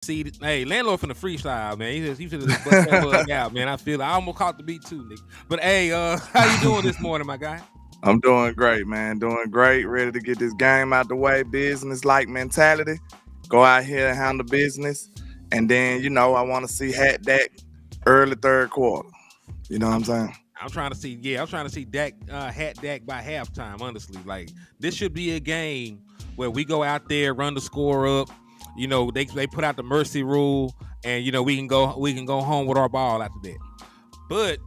See, hey, landlord from the freestyle, man. He should have bust that bug out, man. I almost caught the beat too, nigga. But hey, how you doing this morning, my guy? I'm doing great, man. Doing great. Ready to get this game out the way. Business like mentality. Go out here and handle business. And then, I want to see Hat Dak early third quarter. You know what I'm saying? I'm trying to see, I'm trying to see Dak, Hat Dak by halftime. Honestly, like this should be a game where we go out there, run the score up. They put out the mercy rule, and we can go home with our ball after that. But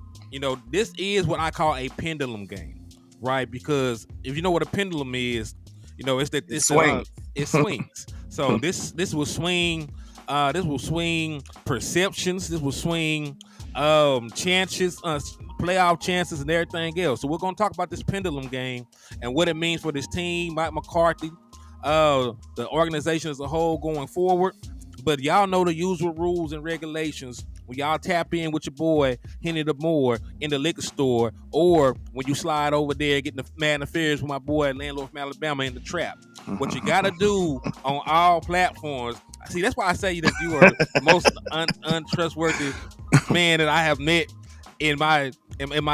this is what I call a pendulum game, right? Because if you know what a pendulum is, it's that it swings. So this will swing. This will swing perceptions. This will swing chances, playoff chances, and everything else. So we're gonna talk about this pendulum game and what it means for this team, Mike McCarthy, the organization as a whole going forward. But y'all know the usual rules and regulations. When y'all tap in with your boy Henny the Moore in the liquor store, or when you slide over there getting the mad affairs with my boy LandLord from Alabama in the trap. What you gotta do on all platforms. See, that's why I say that you are the most untrustworthy man that I have met in my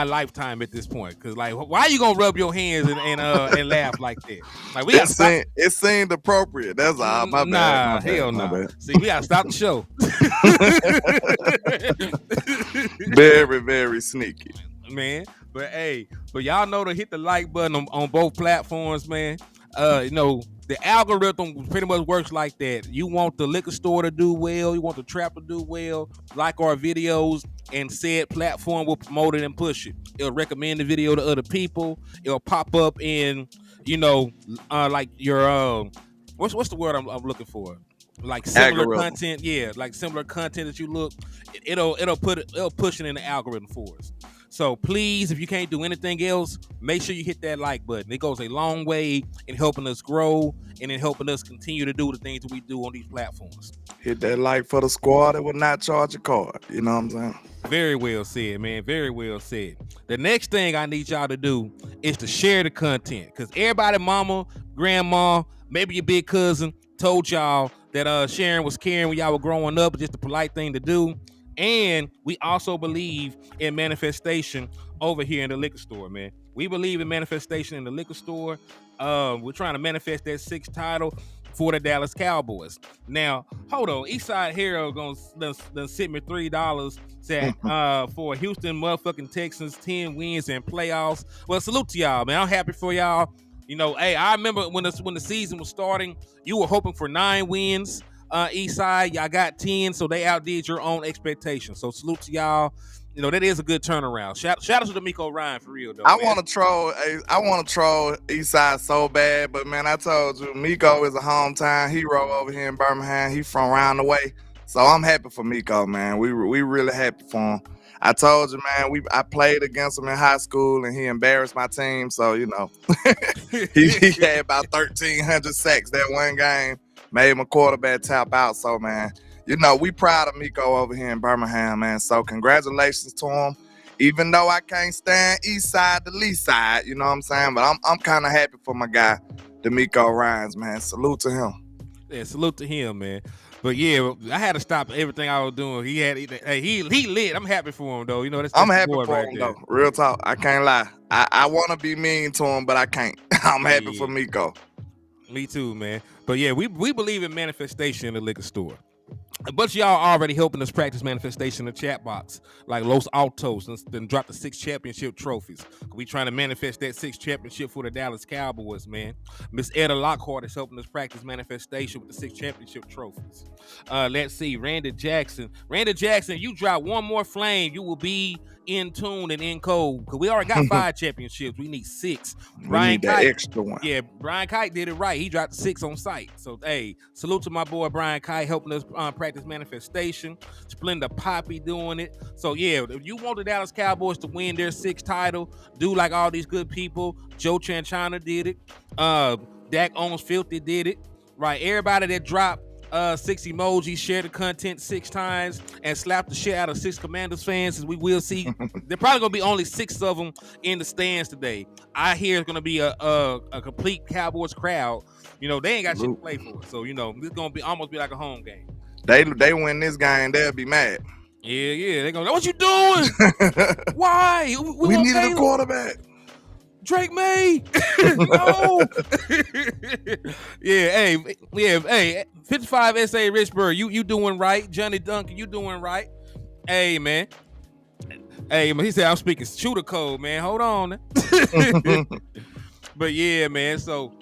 lifetime at this point. Because like, why are you gonna rub your hands and laugh like that? Like it seemed appropriate. That's all. My bad. Hell no. See, we gotta stop the show. Very, very sneaky, man. But y'all know to hit the like button on both platforms, man. The algorithm pretty much works like that. You want the liquor store to do well, you want the trap to do well, like our videos, and said platform will promote it and push it. It'll recommend the video to other people. It'll pop up in, like your what's the word I'm looking for? Like similar algorithm. Content, yeah, like similar content that you look. It'll push it in the algorithm for us. So please, if you can't do anything else, make sure you hit that like button. It goes a long way in helping us grow and in helping us continue to do the things that we do on these platforms. Hit that like for the squad that will not charge a card. You know what I'm saying? Very well said, man. Very well said. The next thing I need y'all to do is to share the content. Because everybody, mama, grandma, maybe your big cousin told y'all that sharing was caring when y'all were growing up. Just a polite thing to do. And we also believe in manifestation over here in the liquor store, man. We believe in manifestation in the liquor store. We're trying to manifest that 6th title for the Dallas Cowboys. Now, hold on. Eastside Hero done sent me $3 for Houston motherfucking Texans 10 wins and playoffs. Well, salute to y'all, man. I'm happy for y'all. Hey, I remember when the season was starting, you were hoping for 9 wins. East Side, y'all got 10, so they outdid your own expectations. So salute to y'all. That is a good turnaround. Shout out to D'Amico Ryan for real though. I want to troll East Side so bad, but man, I told you, Miko is a hometown hero over here in Birmingham. He from around the way, so I'm happy for Miko, man. We really happy for him. I told you, man. I played against him in high school, and he embarrassed my team. So he had about 1,300 sacks that one game. Made my quarterback tap out. So, man, we proud of Miko over here in Birmingham, man. So, congratulations to him. Even though I can't stand East Side to Lee Side, you know what I'm saying? But I'm kind of happy for my guy, D'Amico Ryans, man. Salute to him. Yeah, salute to him, man. But yeah, I had to stop everything I was doing. He lit. I'm happy for him though. I'm happy for him though. Real talk. I can't lie. I want to be mean to him, but I can't. I'm happy for Miko. Me too, man. But yeah, we believe in manifestation in the liquor store. A bunch of y'all already helping us practice manifestation in the chat box, like Los Altos, and then drop the 6 championship trophies. We trying to manifest that 6 championship for the Dallas Cowboys, man. Miss Etta Lockhart is helping us practice manifestation with the 6 championship trophies. Let's see, Randy Jackson, you drop one more flame, you will be in tune and in code. Because we already got 5 championships. We need 6. We need that extra one. Yeah, Brian Kite did it right. He dropped 6 on site. So, hey, salute to my boy Brian Kite helping us practice manifestation. Splenda Poppy doing it. So, yeah, if you want the Dallas Cowboys to win their 6th title, do like all these good people. Joe Tranchana did it. Dak Owens Filthy did it. Right? Everybody that dropped 6 emojis, share the content 6 times, and slap the shit out of 6 Commanders fans, as we will see. There probably gonna be only 6 of them in the stands today. I hear it's gonna be a complete Cowboys crowd. They ain't got shit to play for, so this gonna be almost be like a home game. They win this game, they'll be mad. Yeah. They're gonna, what you doing? Why? We won't needed pay a quarterback. Drake May. No. Hey, 55 SA Richburg, you doing right. Johnny Duncan, you doing right. Hey, man. He said I'm speaking shooter code, man. Hold on. But yeah, man, so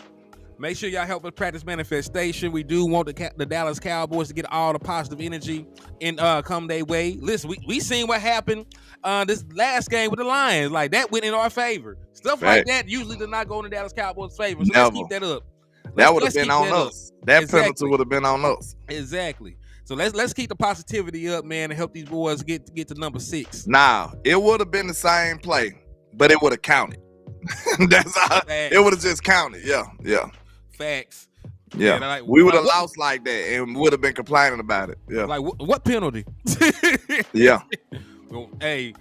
make sure y'all help us practice manifestation. We do want the Dallas Cowboys to get all the positive energy and come their way. Listen, we seen what happened this last game with the Lions. Like, that went in our favor. Stuff like that usually does not go in the Dallas Cowboys' favor. So let's keep that up. That would have been on us. That penalty would have been on us. Exactly. So let's keep the positivity up, man, and help these boys get to number 6. Nah, it would have been the same play, but it would have counted. That's how it would have just counted. Yeah. Facts. Yeah, like, we would have lost like that and would have been complaining about it. Yeah. Like, what penalty? Yeah. Hey,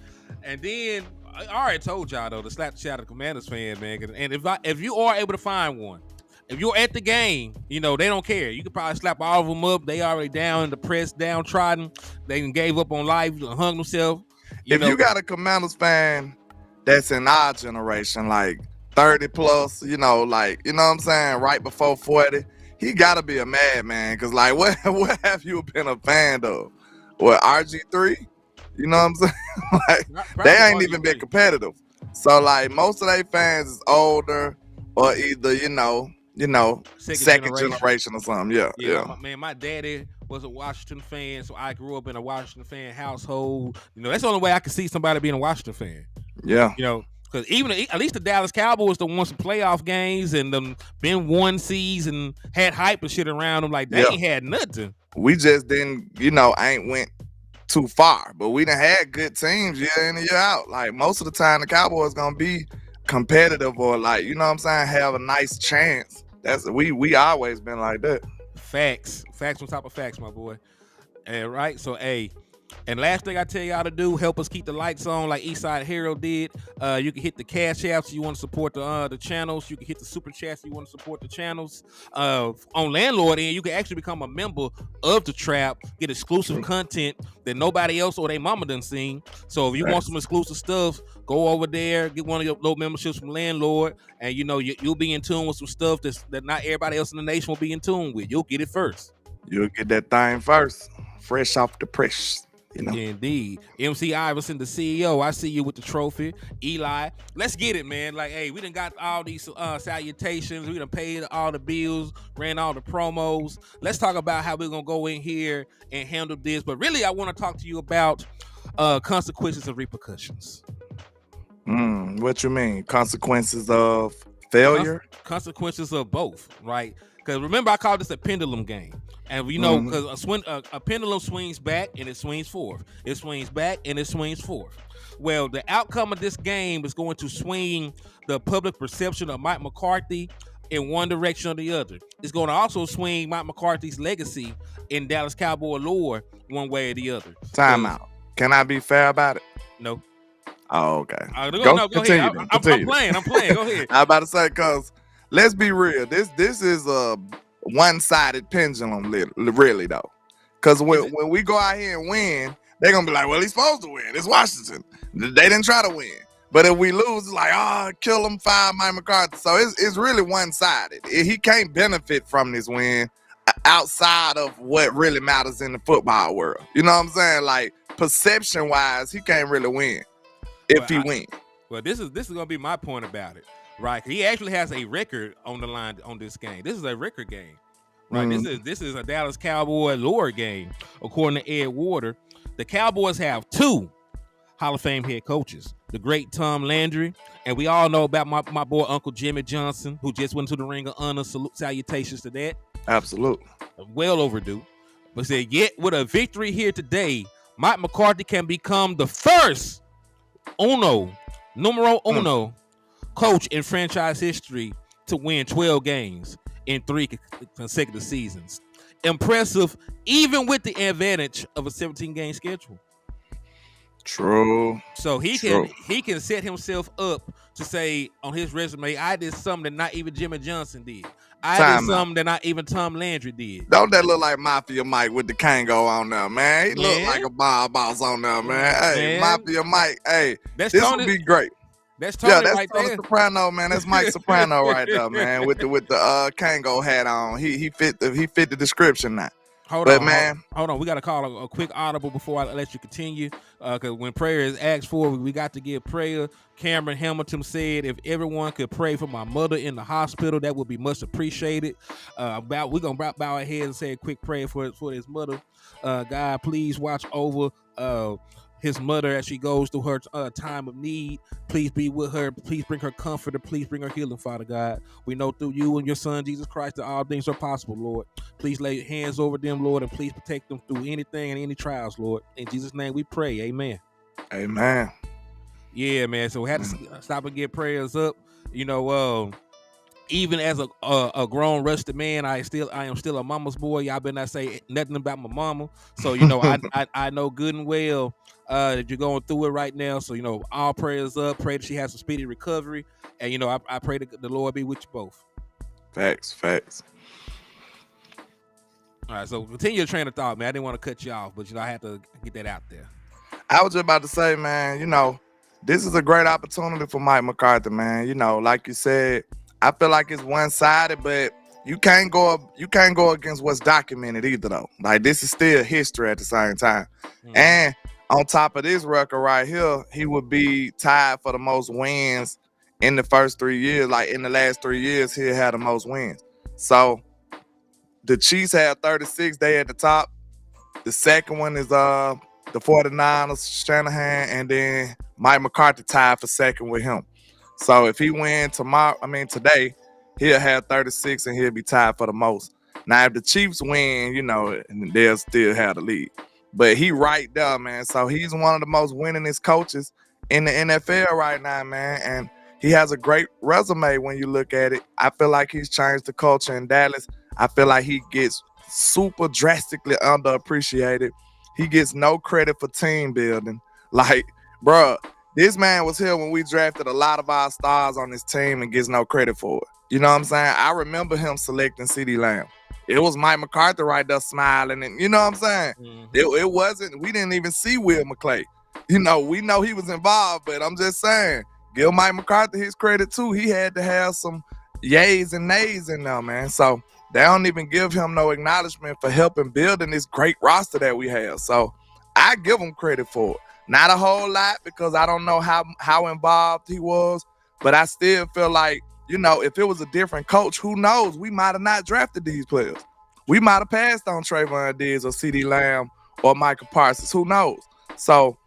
and then I already told y'all though to slap the shit out of the Commanders fan, man. And if you are able to find one, if you're at the game, they don't care. You could probably slap all of them up. They already down in the press, downtrodden. They gave up on life, hung themselves. If you got a Commanders fan that's in our generation, like 30 plus, what I'm saying, right before 40, he gotta be a madman. Cause like, what have you been a fan of? What, RG3? You know what I'm saying? Like, they ain't even been competitive. So like, most of their fans is older or either, second generation or something. Yeah. My daddy was a Washington fan, so I grew up in a Washington fan household. That's the only way I could see somebody being a Washington fan. Yeah. Because even at least the Dallas Cowboys won some playoff games and been one season and had hype and shit around them. Like, they ain't had nothing. We just didn't, ain't went too far, but we done had good teams year in and year out. Like, most of the time, the Cowboys gonna be competitive or like, have a nice chance. We always been like that. Facts on top of facts, my boy. And right, so and last thing I tell y'all to do, help us keep the lights on like Eastside Hero did. You can hit the cash apps if you want to support the channels. You can hit the super chats if you want to support the channels. On LandLord, and you can actually become a member of the trap, get exclusive content that nobody else or their mama done seen. So if you want some exclusive stuff, go over there, get one of your low memberships from LandLord, and you'll be in tune with some stuff that not everybody else in the nation will be in tune with. You'll get it first. You'll get that thing first, fresh off the press. Yeah, indeed. MC Iverson, the CEO, I see you with the trophy. Eli, let's get it, man. Like, we done got all these salutations. We done paid all the bills, ran all the promos. Let's talk about how we're going to go in here and handle this. But really, I want to talk to you about consequences and repercussions. What you mean? Consequences of failure? Consequences of both, right? Because remember, I called this a pendulum game. And we know because a pendulum swings back and it swings forth. It swings back and it swings forth. Well, the outcome of this game is going to swing the public perception of Mike McCarthy in one direction or the other. It's going to also swing Mike McCarthy's legacy in Dallas Cowboy lore one way or the other. Time out. Can I be fair about it? No. Oh, okay. Go ahead. I'm playing. Go ahead. I'm about to say, because let's be real. This is a one-sided pendulum, really though. Because when we go out here and win, they're gonna be like, well, he's supposed to win. It's Washington. They didn't try to win. But if we lose, it's like, kill him, fire Mike McCarthy. So it's really one-sided. He can't benefit from this win outside of what really matters in the football world. You know what I'm saying? Like, perception-wise, he can't really win if he wins. Well, this is gonna be my point about it. Right, he actually has a record on the line on this game. This is a record game, right? This is a Dallas Cowboy lore game, according to Ed Warder. The Cowboys have 2 Hall of Fame head coaches, the great Tom Landry, and we all know about my boy Uncle Jimmy Johnson, who just went to the Ring of Honor. Salutations to that. Absolutely, well overdue. But said, yet with a victory here today, Mike McCarthy can become the first numero uno. Coach in franchise history to win 12 games in 3 consecutive seasons. Impressive, even with the advantage of a 17-game schedule. True. So he can set himself up to say on his resume, I did something that not even Jimmy Johnson did. I did Time out. something that not even Tom Landry did. Don't that look like Mafia Mike with the Kango on there, man? He look like Man, a bar boss on there, man. Hey, man, Mafia Mike. Hey, that's this would Tony. be great. That's Yeah, Tony that's right Tony there. Soprano, man. That's Mike Soprano right there, man. With the Kango hat on. He fit the description now. Hold But on, man, hold on. We got to call a quick audible before I let you continue. Because when prayer is asked for, we got to give prayer. Cameron Hamilton said, if everyone could pray for my mother in the hospital, that would be much appreciated. We're going to bow our heads and say a quick prayer for his mother. God, please watch over his mother as she goes through her time of need. Please be with her. Please bring her comfort and please bring her healing, Father God. We know through you and your son, Jesus Christ, that all things are possible, Lord. Please lay your hands over them, Lord, and please protect them through anything and any trials, Lord. In Jesus' name we pray. Amen. amen. Yeah, man. So we had to stop and get prayers up. Even as a grown rusted man, I am still a mama's boy. Y'all better not say nothing about my mama. So I know good and well that you're going through it right now. So all prayers up. Pray that she has a speedy recovery, and I pray that the Lord be with you both. Facts. All right, so continue your train of thought, man. I didn't want to cut you off, but I had to get that out there. I was just about to say, man, this is a great opportunity for Mike McCarthy, man. Like you said, I feel like it's one-sided, but you can't go against what's documented either, though. Like, this is still history at the same time. Mm-hmm. And on top of this record right here, he would be tied for the most wins in the first 3 years. Like, in the last 3 years, he had the most wins. So the Chiefs had 36. They at the top. The second one is the 49ers, Shanahan, and then Mike McCarthy tied for second with him. So if he wins today, he'll have 36 and he'll be tied for the most. Now, if the Chiefs win, they'll still have the lead. But he right there, man. So he's one of the most winningest coaches in the NFL right now, man. And he has a great resume when you look at it. I feel like he's changed the culture in Dallas. I feel like he gets super drastically underappreciated. He gets no credit for team building. Like, bro, this man was here when we drafted a lot of our stars on this team and gets no credit for it. You know what I'm saying? I remember him selecting CeeDee Lamb. It was Mike McCarthy right there smiling, and you know what I'm saying? Mm-hmm. It wasn't. We didn't even see Will McClay. We know he was involved, but I'm just saying, give Mike McCarthy his credit too. He had to have some yays and nays in there, man. So they don't even give him no acknowledgement for helping building this great roster that we have. So I give him credit for it. Not a whole lot because I don't know how involved he was, but I still feel like, if it was a different coach, who knows? We might have not drafted these players. We might have passed on Trayvon Diggs or CeeDee Lamb or Michael Parsons. Who knows? So,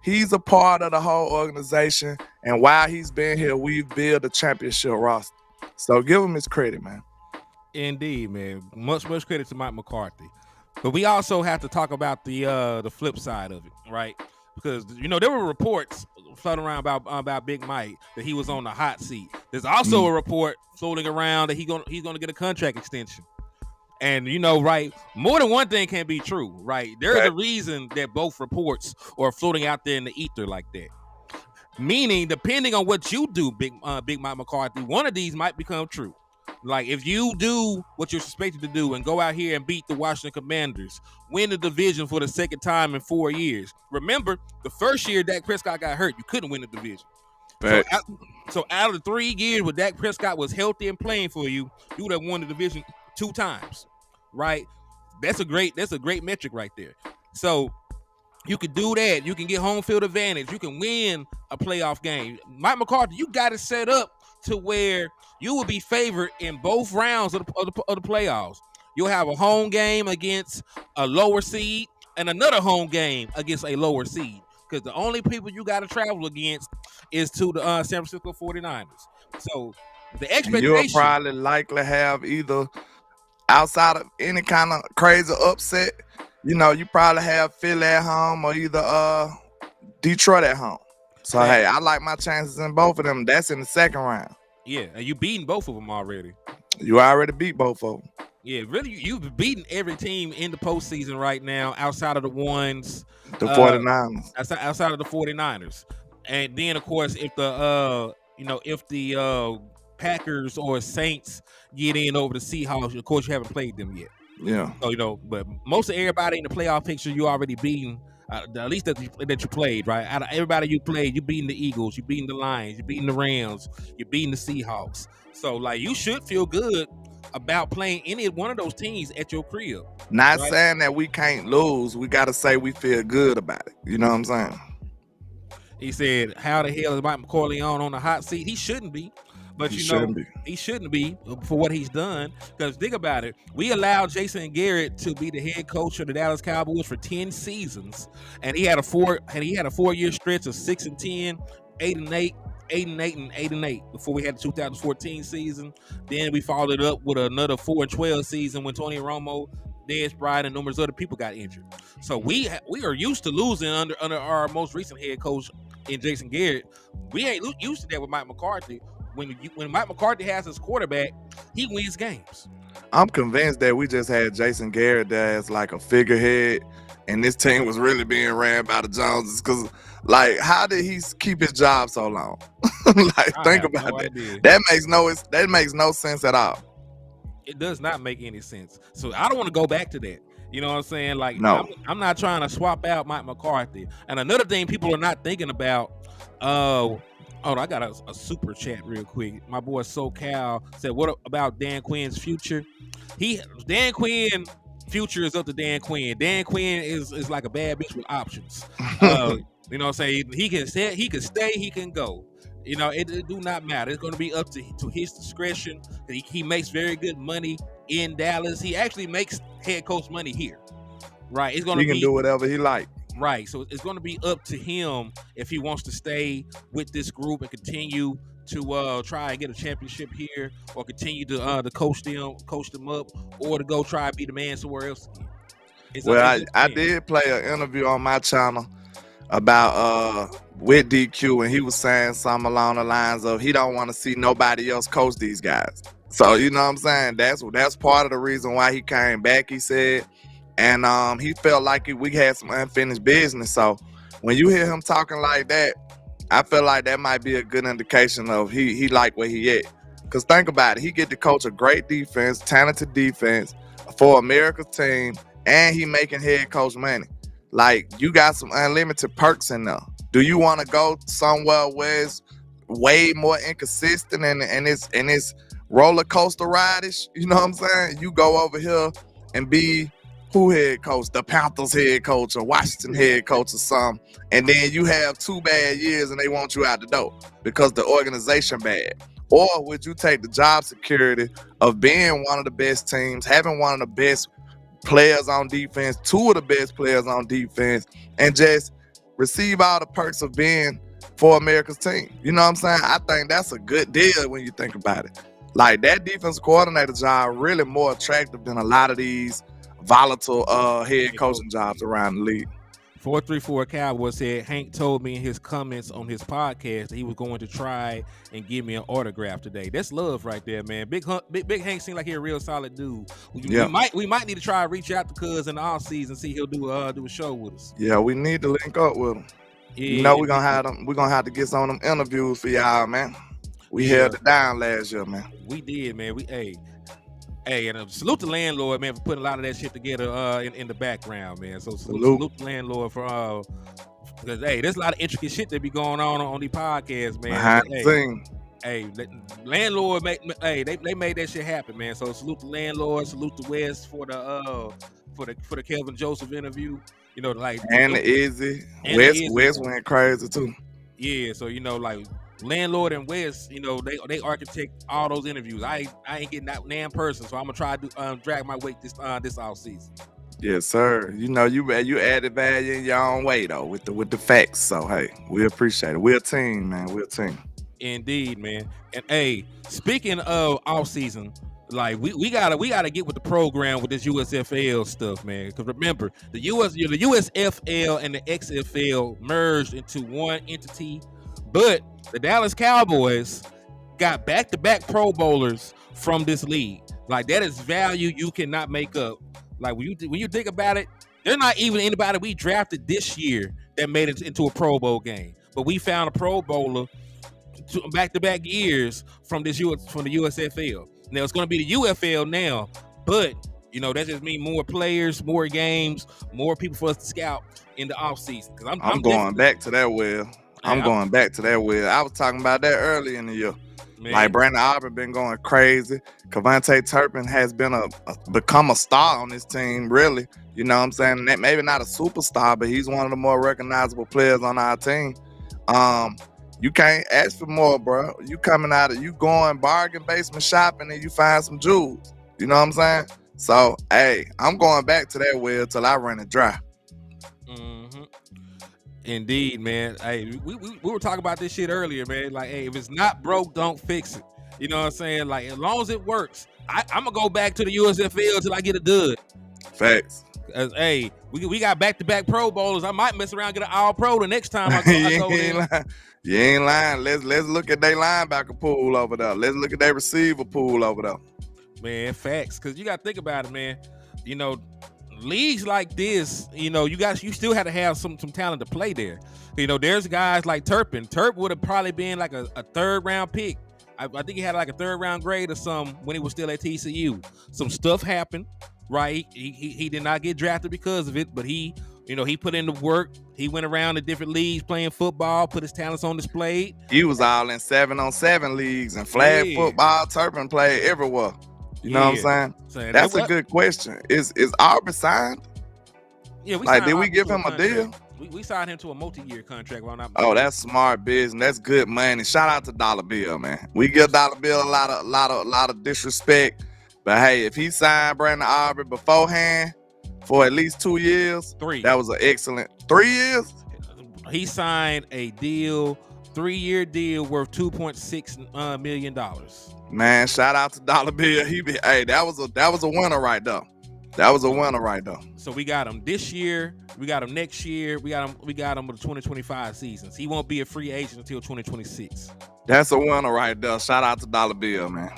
he's a part of the whole organization, and while he's been here, we've built a championship roster. So give him his credit, man. Indeed, man. Much credit to Mike McCarthy. But we also have to talk about the flip side of it, right? Because there were reports floating around about Big Mike that he was on the hot seat. There's also a report floating around that he's gonna get a contract extension. And right, more than one thing can be true, right? There's a reason that both reports are floating out there in the ether like that. Meaning, depending on what you do, Big Mike McCarthy, one of these might become true. Like, if you do what you're expected to do and go out here and beat the Washington Commanders, win the division for the second time in 4 years. Remember, the first year Dak Prescott got hurt, you couldn't win the division. So out of the 3 years where Dak Prescott was healthy and playing for you, you would have won the division 2 times, right? That's a great metric right there. So you can do that. You can get home field advantage. You can win a playoff game. Mike McCarthy, you got it set up to where you will be favored in both rounds of the playoffs. You'll have a home game against a lower seed and another home game against a lower seed. Because the only people you got to travel against is to the San Francisco 49ers. So the expectation... You'll probably likely have either, outside of any kind of crazy upset, you probably have Philly at home or either Detroit at home. So, hey, I like my chances in both of them. That's in the second round. Yeah, and you beaten both of them already. You already beat both of them. Yeah, really, you've beaten every team in the postseason right now outside of the ones. The 49ers. Outside of the 49ers. And then, of course, if the Packers or Saints get in over the Seahawks. Of course, you haven't played them yet. Yeah. So but most of everybody in the playoff picture, you already beaten. At least that you played, right? Out of everybody you played, you beating the Eagles, you beating the Lions, you beating the Rams, you beating the Seahawks. So like you should feel good about playing any one of those teams at your crib. Not saying that we can't lose. We got to say we feel good about it. You know what I'm saying? He said, "How the hell is Mike McCarthy on the hot seat? He shouldn't be." But he shouldn't be for what he's done. Because think about it, we allowed Jason Garrett to be the head coach of the Dallas Cowboys for 10 seasons, and he had a 4-year stretch of 6-10, 8-8, 8-8, and 8-8 before we had the 2014 season. Then we followed it up with another 4-12 season when Tony Romo, Dez Bryant, and numerous other people got injured. So we are used to losing under our most recent head coach in Jason Garrett. We ain't used to that with Mike McCarthy. When Mike McCarthy has his quarterback, he wins games. I'm convinced that we just had Jason Garrett there as like a figurehead, and this team was really being ran by the Joneses. Because, like, how did he keep his job so long? Think about that. That makes no sense at all. It does not make any sense. So I don't want to go back to that. You know what I'm saying? Like, no. I'm not trying to swap out Mike McCarthy. And another thing people are not thinking about, I got a super chat real quick. My boy SoCal said, "What about Dan Quinn's future?" Dan Quinn future is up to Dan Quinn. Dan Quinn is like a bad bitch with options. You know what I'm saying? He can stay, he can go. You know, it do not matter. It's going to be up to his discretion. He makes very good money in Dallas. He actually makes head coach money here, right? It's going to he can do whatever he like. Right, so it's going to be up to him if he wants to stay with this group and continue to try and get a championship here, or continue to coach them up, or to go try and be the man somewhere else again. I did play an interview on my channel about with DQ, and he was saying something along the lines of he don't want to see nobody else coach these guys. So you know what I'm saying? That's part of the reason why he came back, he said. And he felt like we had some unfinished business. So when you hear him talking like that, I feel like that might be a good indication of he like where he at. Because think about it, he get to coach a great defense, talented defense for America's team, and he making head coach money. Like, you got some unlimited perks in there. Do you want to go somewhere where it's way more inconsistent and it's roller coaster ride-ish? You know what I'm saying? You go over here and be who head coach, the Panthers head coach or Washington head coach or something, and then you have 2 bad years and they want you out the door because the organization bad? Or would you take the job security of being one of the best teams, having one of the best players on defense, 2 of the best players on defense, and just receive all the perks of being for America's team? You know what I'm saying? I think that's a good deal when you think about it. Like, that defensive coordinator job really more attractive than a lot of these volatile head coaching jobs around the league. 434 Cowboys said Hank told me in his comments on his podcast that he was going to try and give me an autograph today. That's love right there, man. Big Hank seemed like he's a real solid dude. We might need to try and reach out to Cuz in the off season, see he'll do a show with us. Yeah, we need to link up with him. Yeah, you know, we're gonna have to get some of them interviews for y'all, man. We held it down last year, man. We did, man. Hey, and salute to LandLord, man, for putting a lot of that shit together in the background, man. So salute to LandLord for because there's a lot of intricate shit that be going on these podcasts, man. Behind the scenes. Hey, LandLord they made that shit happen, man. So salute to LandLord, salute to Wes for the Kelvin Joseph interview. You know, like, and the Izzy. Wes went crazy too. Yeah, so you know, like, LandLord and Wes, you know, they architect all those interviews. I ain't getting that damn person, so I'm gonna try to drag my weight this off season. Yes, sir. You know, you added value in your own way though with the facts. So hey, we appreciate it. We're a team, man. We're a team. Indeed, man. And hey, speaking of off season, like we gotta get with the program with this USFL stuff, man. Because remember, the USFL and the XFL merged into one entity, but the Dallas Cowboys got back-to-back Pro Bowlers from this league. Like, that is value you cannot make up. Like, when you think about it, they're not even anybody we drafted this year that made it into a Pro Bowl game. But we found a Pro Bowler back-to-back years from the USFL. Now it's going to be the UFL now, but that just means more players, more games, more people for us to scout in the offseason. Because I'm going back to that well. I'm going back to that well. I was talking about that early in the year. Man. Like Brandon Aubrey been going crazy. Cavante Turpin has been become a star on this team, really. You know what I'm saying? Maybe not a superstar, but he's one of the more recognizable players on our team. You can't ask for more, bro. You going bargain basement shopping and you find some jewels. You know what I'm saying? So, hey, I'm going back to that well till I run it dry. Mm-hmm. Indeed, man. Hey, we were talking about this shit earlier, man. Like, hey, if it's not broke, don't fix it. You know what I'm saying? Like, as long as it works, I'm gonna go back to the USFL till I get a dud. Facts. Hey, we got back-to-back Pro Bowlers. I might mess around and get an All-Pro the next time I go there. You ain't lying. Let's look at their linebacker pool over there. Let's look at their receiver pool over there. Man, facts. Because you got to think about it, man. Leagues like this, you still have to have some talent to play there. There's guys like Turpin. Turp would have probably been like a third-round pick. I think he had like a third-round grade or something when he was still at TCU. Some stuff happened. Right, he did not get drafted because of it, but he put in the work. He went around to different leagues playing football, put his talents on display. He was all in 7-on-7 leagues and flag football. Turpin played everywhere. You know what I'm saying? That's a good question. Is Aubrey signed? Yeah, did we give him a deal? We signed him to a multi-year contract. That's smart business. That's good money. Shout out to Dollar Bill, man. We give Dollar Bill a lot of disrespect. But hey, if he signed Brandon Aubrey beforehand for at least 2 years, that was an excellent 3 years. He signed a 3-year deal worth $2.6 million. Man, shout out to Dollar Bill. That was a winner right there. That was a winner right there. So we got him this year. We got him next year. We got him with the 2025 seasons. He won't be a free agent until 2026. That's a winner right there. Shout out to Dollar Bill, man.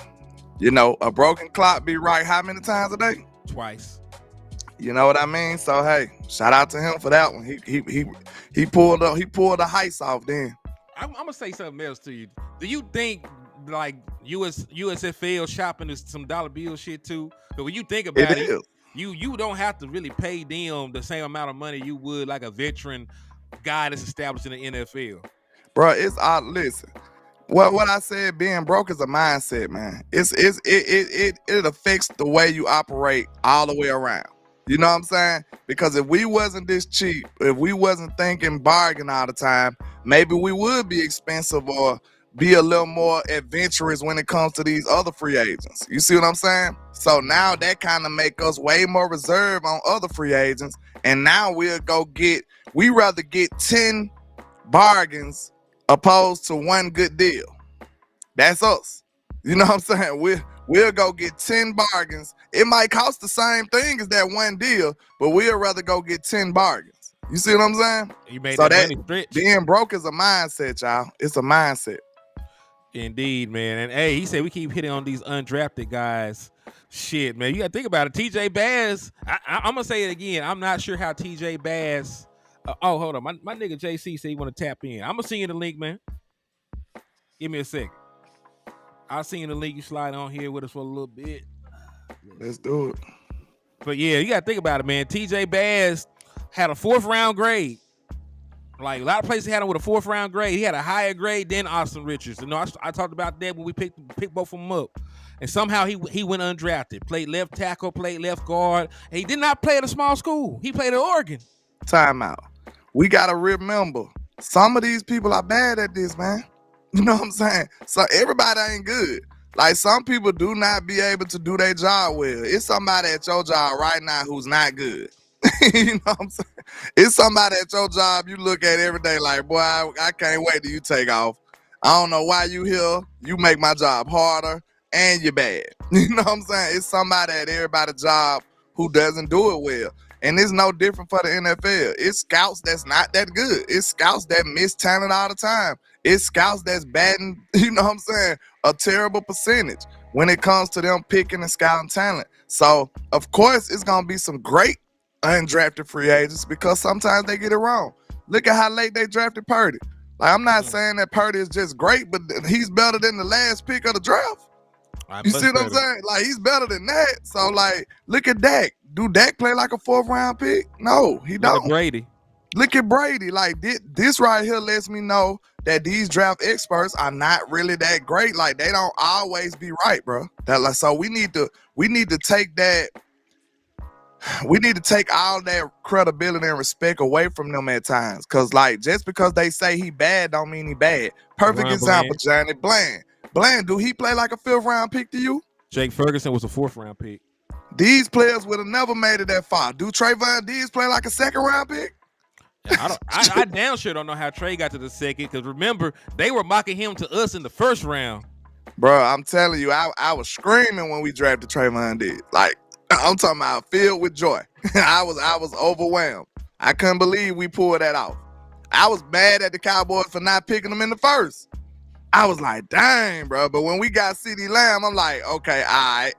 A broken clock be right how many times a day? Twice. You know what I mean? So hey, shout out to him for that one. He pulled the heist off then. I'm gonna say something else to you. Do you think like USFL shopping is some dollar bill shit too? But when you think about it, you don't have to really pay them the same amount of money you would like a veteran guy that's established in the NFL. Bro, it's odd. Listen. What I said, being broke is a mindset, man. It affects the way you operate all the way around. You know what I'm saying? Because if we wasn't this cheap, if we wasn't thinking bargain all the time, maybe we would be expensive or be a little more adventurous when it comes to these other free agents. You see what I'm saying? So now that kind of make us way more reserved on other free agents. And now we rather get 10 bargains opposed to one good deal. That's us. You know what I'm saying? We'll go get 10 bargains. It might cost the same thing as that one deal, but we'll rather go get 10 bargains. You see what I'm saying? You made so that money stretch. Being broke is a mindset, y'all. It's a mindset. Indeed, man. And hey, he said we keep hitting on these undrafted guys. Shit, man. You got to think about it. TJ Bass, I'm going to say it again. I'm not sure how TJ Bass... hold on. My nigga JC said he want to tap in. I'm going to send you the link, man. Give me a second. I'll send you the link. You slide on here with us for a little bit. Let's do it. But yeah, you got to think about it, man. TJ Bass had a 4th round grade. Like a lot of places had him with a 4th round grade. He had a higher grade than Austin Richards. I talked about that when we picked both of them up. And somehow he went undrafted. Played left tackle, played left guard. And he did not play at a small school. He played at Oregon. Timeout. We got to remember, some of these people are bad at this, man. You know what I'm saying? So everybody ain't good. Like some people do not be able to do their job well. It's somebody at your job right now who's not good. You know what I'm saying? It's somebody at your job you look at every day like, boy, I can't wait till you take off. I don't know why you here. You make my job harder and you're bad. You know what I'm saying? It's somebody at everybody's job who doesn't do it well. And it's no different for the NFL. It's scouts that's not that good. It's scouts that miss talent all the time. It's scouts that's batting, you know what I'm saying, a terrible percentage when it comes to them picking and scouting talent. So, of course, it's going to be some great undrafted free agents because sometimes they get it wrong. Look at how late they drafted Purdy. Like, I'm not saying that Purdy is just great, but he's better than the last pick of the draft. You see what I'm saying? Like, he's better than that. So, like, look at Dak. Do Dak play like a 4th round pick? No, he don't. Look at Brady. Look at Brady. Like, this right here lets me know that these draft experts are not really that great. Like, they don't always be right, bro. So we need to take that. We need to take all that credibility and respect away from them at times. Cause like, just because they say he bad don't mean he bad. Perfect example, Johnny Bland. Bland, do he play like a 5th round pick to you? Jake Ferguson was a 4th round pick. These players would have never made it that far. Do Trayvon Diggs play like a 2nd round pick? I damn sure don't know how Trey got to the 2nd, because remember, they were mocking him to us in the 1st round. Bro, I'm telling you, I was screaming when we drafted Trayvon Diggs. Like, I'm talking about filled with joy. I was overwhelmed. I couldn't believe we pulled that off. I was mad at the Cowboys for not picking them in the 1st. I was like, dang, bro. But when we got CeeDee Lamb, I'm like, okay, I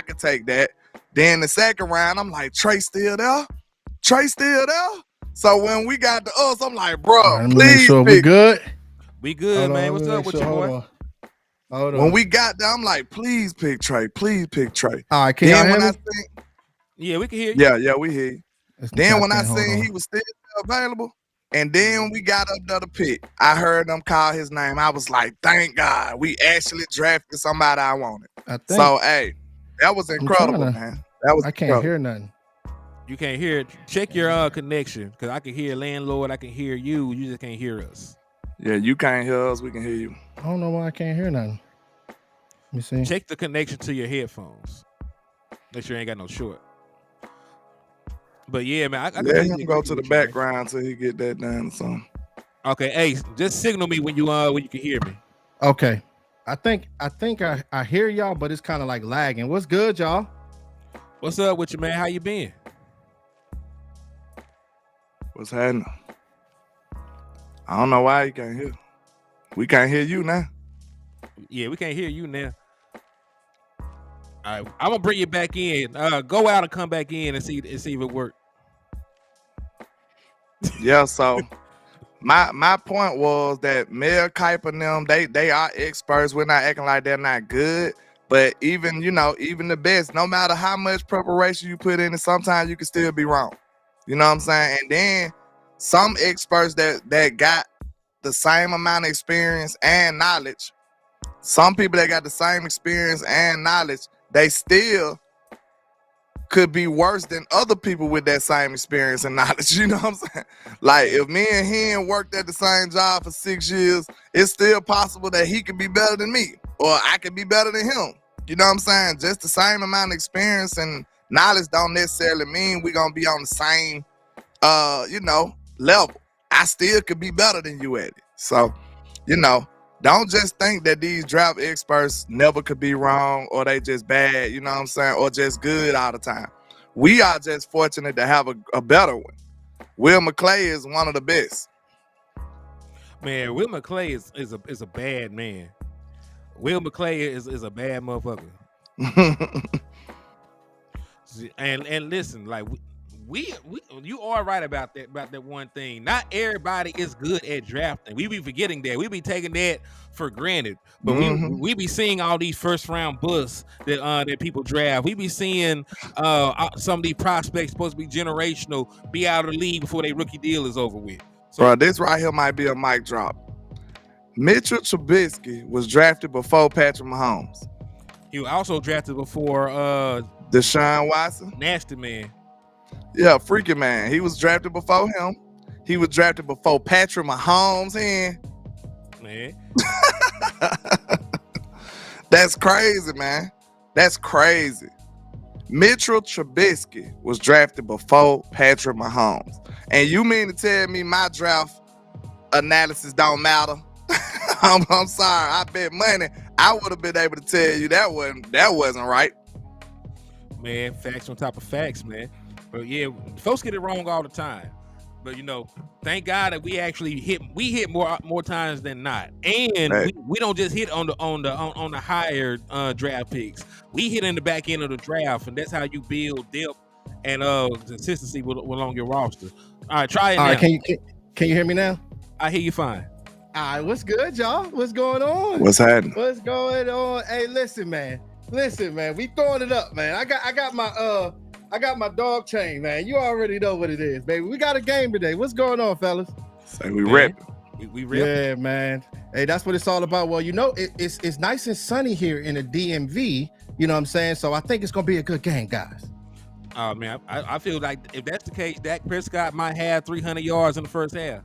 can take that. Then the 2nd round, I'm like, Trey still there? Trey still there? So when we got to us, I'm like, bro, right, please make sure pick. we good. We good, man. What's up with you, boy? When we got there, I'm like, please pick Trey. Please pick Trey. All right, can y'all hear me? Yeah, we can hear you. Yeah, we hear you. Then when I seen he was still available, and then we got another pick, I heard them call his name. I was like, thank God, we actually drafted somebody I wanted. So, hey, that was incredible, man. That was I can't hear nothing. You can't hear it. Check your connection, because I can hear LandLord. I can hear you. You just can't hear us. Yeah, you can't hear us. We can hear you. I don't know why I can't hear nothing. Let me see. Check the connection to your headphones. Make sure you ain't got no short. But yeah, man, I let him go to the background till he get that done or something. Okay, hey, just signal me when you can hear me. Okay. I think I hear y'all, but it's kind of like lagging. What's good, y'all? What's up with you, man? How you been? What's happening? I don't know why you can't hear. We can't hear you now. Yeah, we can't hear you now. All right, I'm gonna bring you back in. Go out and come back in and see if it worked. Yeah, so my point was that Mel Kiper and them, they are experts. We're not acting like they're not good. But even the best, no matter how much preparation you put in, sometimes you can still be wrong. You know what I'm saying? And then some experts that got the same amount of experience and knowledge, some people that got the same experience and knowledge, they still could be worse than other people with that same experience and knowledge. You know what I'm saying? Like, if me and him worked at the same job for 6 years, it's still possible that he could be better than me, or I could be better than him. You know what I'm saying? Just the same amount of experience and knowledge don't necessarily mean we're gonna be on the same level. I still could be better than you at it. So, don't just think that these draft experts never could be wrong, or they just bad, you know what I'm saying, or just good all the time. We are just fortunate to have a better one. Will McClay is one of the best. Man, Will McClay is a bad man. Will McClay is a bad motherfucker. and listen, like we you are right about that one thing. Not everybody is good at drafting. We be forgetting that. We be taking that for granted. But we be seeing all these 1st round busts that people draft. We be seeing some of these prospects supposed to be generational be out of the league before their rookie deal is over with. So, bro, this right here might be a mic drop. Mitchell Trubisky was drafted before Patrick Mahomes. He was also drafted before Deshaun Watson. Nasty man. Yeah, freaky man. He was drafted before him. He was drafted before Patrick Mahomes. Man. That's crazy, man. That's crazy. Mitchell Trubisky was drafted before Patrick Mahomes. And you mean to tell me my draft analysis don't matter? I'm sorry. I bet money I would have been able to tell you that wasn't right. Man, facts on top of facts, man. But yeah, folks get it wrong all the time. But thank God that we actually hit more times than not. And we don't just hit on the higher draft picks. We hit in the back end of the draft, and that's how you build depth and consistency along your roster. All right, try it now. All right, can you hear me now? I hear you fine. right, what's good, y'all? What's going on? What's happening? What's going on? Hey, listen, man. We throwing it up, man. I got my dog chain, man. You already know what it is, baby. We got a game today. What's going on, fellas? Say we ripping. We ripping. Yeah, man. Hey, that's what it's all about. Well, you know, it's nice and sunny here in the DMV. You know what I'm saying? So I think it's gonna be a good game, guys. Oh man, I feel like if that's the case, Dak Prescott might have 300 yards in the first half.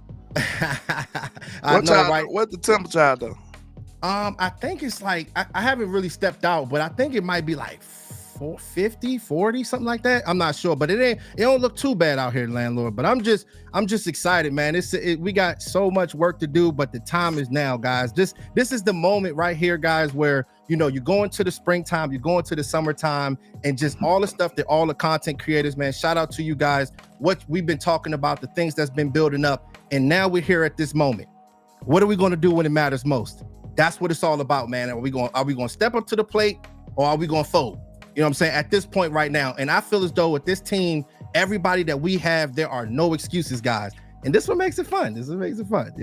What's the temperature out though? I think it's like I haven't really stepped out, but I think it might be like 50, 40, something like that. I'm not sure, but it don't look too bad out here, landlord. But I'm just excited, man. We got so much work to do, but the time is now, guys. This is the moment right here, guys, where you know you're going to the springtime, you're going to the summertime, and just all the stuff that all the content creators, man. Shout out to you guys. What we've been talking about, the things that's been building up, and now we're here at this moment. What are we going to do when it matters most? That's what it's all about, man. Are we going to step up to the plate, or are we going to fold? You know what I'm saying? At this point right now, and I feel as though with this team, everybody that we have, there are no excuses, guys. And this one makes it fun. You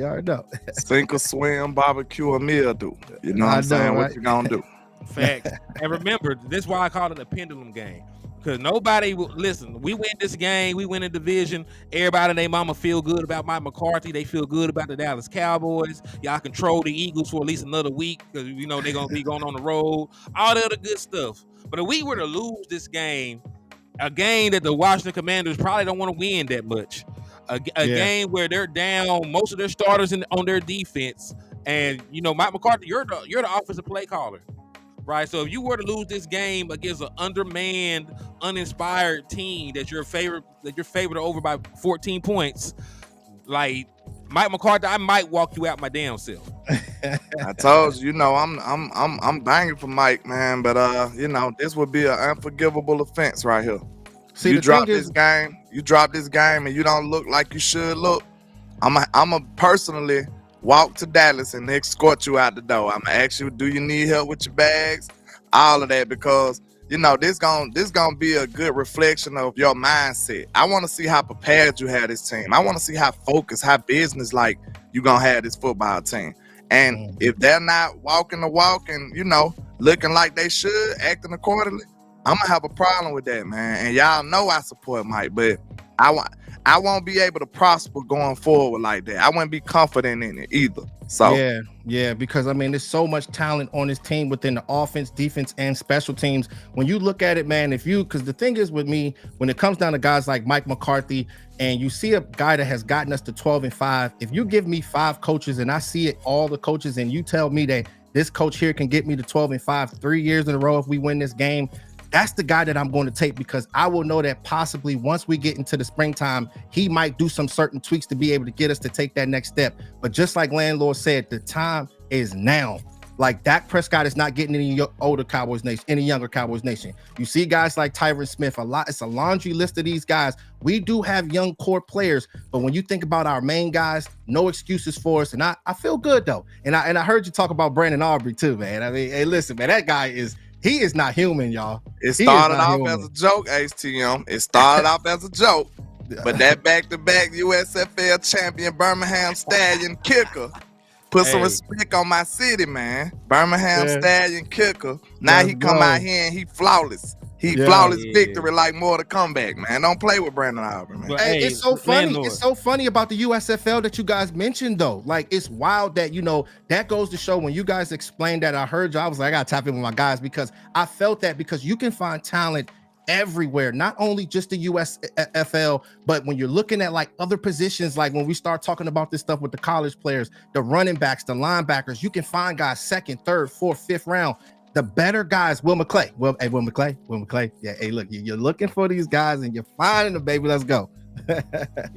already know. Sink or swim, barbecue or meal do. You know what I'm saying? Right? What you gonna do? Facts. And remember, this is why I call it a pendulum game. Because nobody will listen. We win this game, we win a division. Everybody and their mama feel good about Mike McCarthy. They feel good about the Dallas Cowboys. Y'all control the Eagles for at least another week because you know they're gonna be going on the road. All the other good stuff. But if we were to lose this game, a game that the Washington Commanders probably don't want to win that much, a game where they're down most of their starters on their defense, and you know Mike McCarthy, you're the offensive play caller. Right, so if you were to lose this game against an undermanned, uninspired team that you're favored over by 14 points, like Mike McCarthy, I might walk you out my damn self. I told you, you know, I'm banging for Mike, man, but you know, this would be an unforgivable offense right here. See, you drop this game, and you don't look like you should look. I'm personally walk to Dallas and escort you out the door. I'm gonna ask you, do you need help with your bags? All of that, because you know this gonna be a good reflection of your mindset. I want to see how prepared you have this team. I want to see how focused, how business like you gonna have this football team. And if they're not walking the walk and you know looking like they should, acting accordingly, I'm gonna have a problem with that, man. And y'all know I support Mike, but I won't be able to prosper going forward like that. I wouldn't be confident in it either. So yeah, because I mean, there's so much talent on this team within the offense, defense, and special teams. When you look at it, man, because the thing is with me, when it comes down to guys like Mike McCarthy, and you see a guy that has gotten us to 12-5, if you give me 5 coaches and I see it, all the coaches, and you tell me that this coach here can get me to 12-5 3 years in a row if we win this game, that's the guy that I'm going to take, because I will know that possibly once we get into the springtime, he might do some certain tweaks to be able to get us to take that next step. But just like Landlord said, the time is now. Like Dak Prescott is not getting any older Cowboys nation, any younger Cowboys nation. You see guys like Tyron Smith, it's a laundry list of these guys. We do have young core players, but when you think about our main guys, no excuses for us. And I feel good though. And I heard you talk about Brandon Aubrey too, man. I mean, hey, listen, man, that guy he is not human, y'all. It started off as a joke, HTM. It started off as a joke. But that back-to-back USFL champion Birmingham Stallion kicker put some respect on my city, man. Birmingham Stallion kicker. Now he come out here and he flawless. Flawless victory like more to comeback, man. Don't play with Brandon Aubrey, man. Hey, it's so funny. LandLord. It's so funny about the USFL that you guys mentioned, though. Like, it's wild that, you know, that goes to show when you guys explained that, I heard you, I was like, I got to tap in with my guys, because I felt that, because you can find talent everywhere, not only just the USFL, but when you're looking at like other positions, like when we start talking about this stuff with the college players, the running backs, the linebackers, you can find guys 2nd, 3rd, 4th, 5th round. The better guys, Will McClay. Will McClay. Yeah, hey, look, you're looking for these guys and you're finding them, baby. Let's go.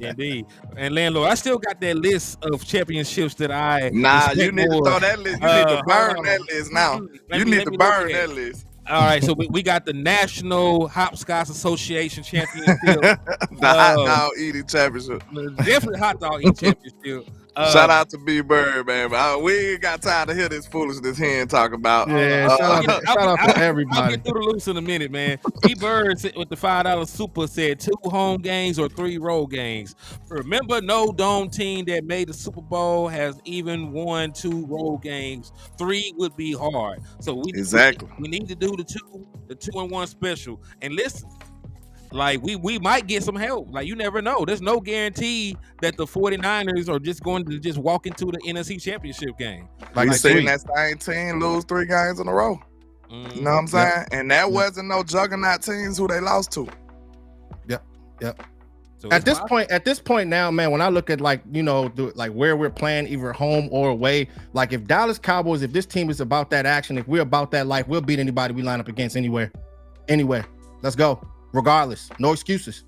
Indeed. And Landlord, I still got that list of championships that I you need to throw that list. You need to burn that list now. You need to burn that list. All right, so we got the National Hopscotch Association Championship. The hot dog eating championship. Definitely hot dog eating championship. Shout out to B Bird, man. We ain't got time to hear this foolishness he ain't talking about. Yeah, shout out to everybody. I'll get through the loose in a minute, man. B Bird with the $5 super said 2 home games or 3 road games. Remember, no dome team that made the Super Bowl has even won 2 road games. 3 would be hard. So we need to do the 2-1 special. And listen, like we might get some help. Like you never know. There's no guarantee that the 49ers are just going to just walk into the NFC Championship game. Like you seen that same team lose 3 games in a row. You know what I'm saying? Yep. And that wasn't no juggernaut teams who they lost to. Yep. So at this point now, man, when I look at like where we're playing, either home or away, like if Dallas Cowboys, if this team is about that action, if we're about that life, we'll beat anybody we line up against anywhere. Let's go. Regardless, no excuses.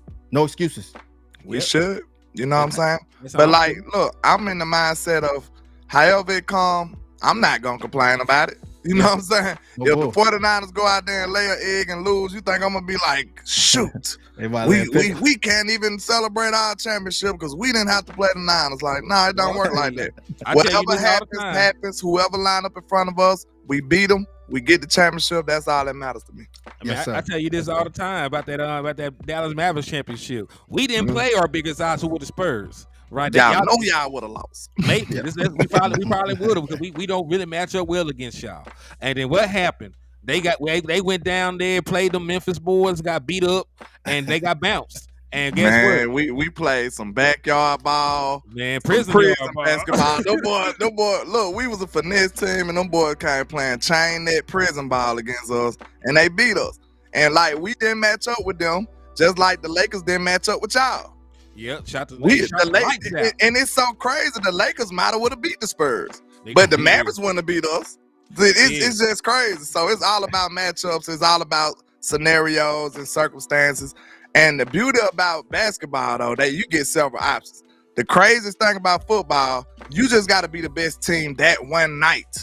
We should, you know what I'm saying? But like, look, I'm in the mindset of however it come, I'm not gonna complain about it. You know what I'm saying? If the 49ers go out there and lay an egg and lose, you think I'm gonna be like, shoot, we can't even celebrate our championship because we didn't have to play the Niners. Like, no, it don't work like that. Whatever happens, whoever line up in front of us, we beat them. We get the championship. That's all that matters to me. I tell you this all the time about that Dallas Mavericks championship. We didn't play our biggest odds with the Spurs, right? Y'all would have lost. Maybe we probably would have because we don't really match up well against y'all. And then what happened? They went down there, played the Memphis boys, got beat up, and they got bounced. And guess what? We played some backyard ball, prison basketball. Them boy, look, we was a finesse team, and them boys came playing chain net prison ball against us, and they beat us. And like we didn't match up with them, just like the Lakers didn't match up with y'all. Yep, and it's so crazy. The Lakers might have would have beat the Spurs, but the Mavericks wouldn't have beat us. It's just crazy. So it's all about matchups. It's all about scenarios and circumstances. And the beauty about basketball, though, that you get several options. The craziest thing about football, you just got to be the best team that one night.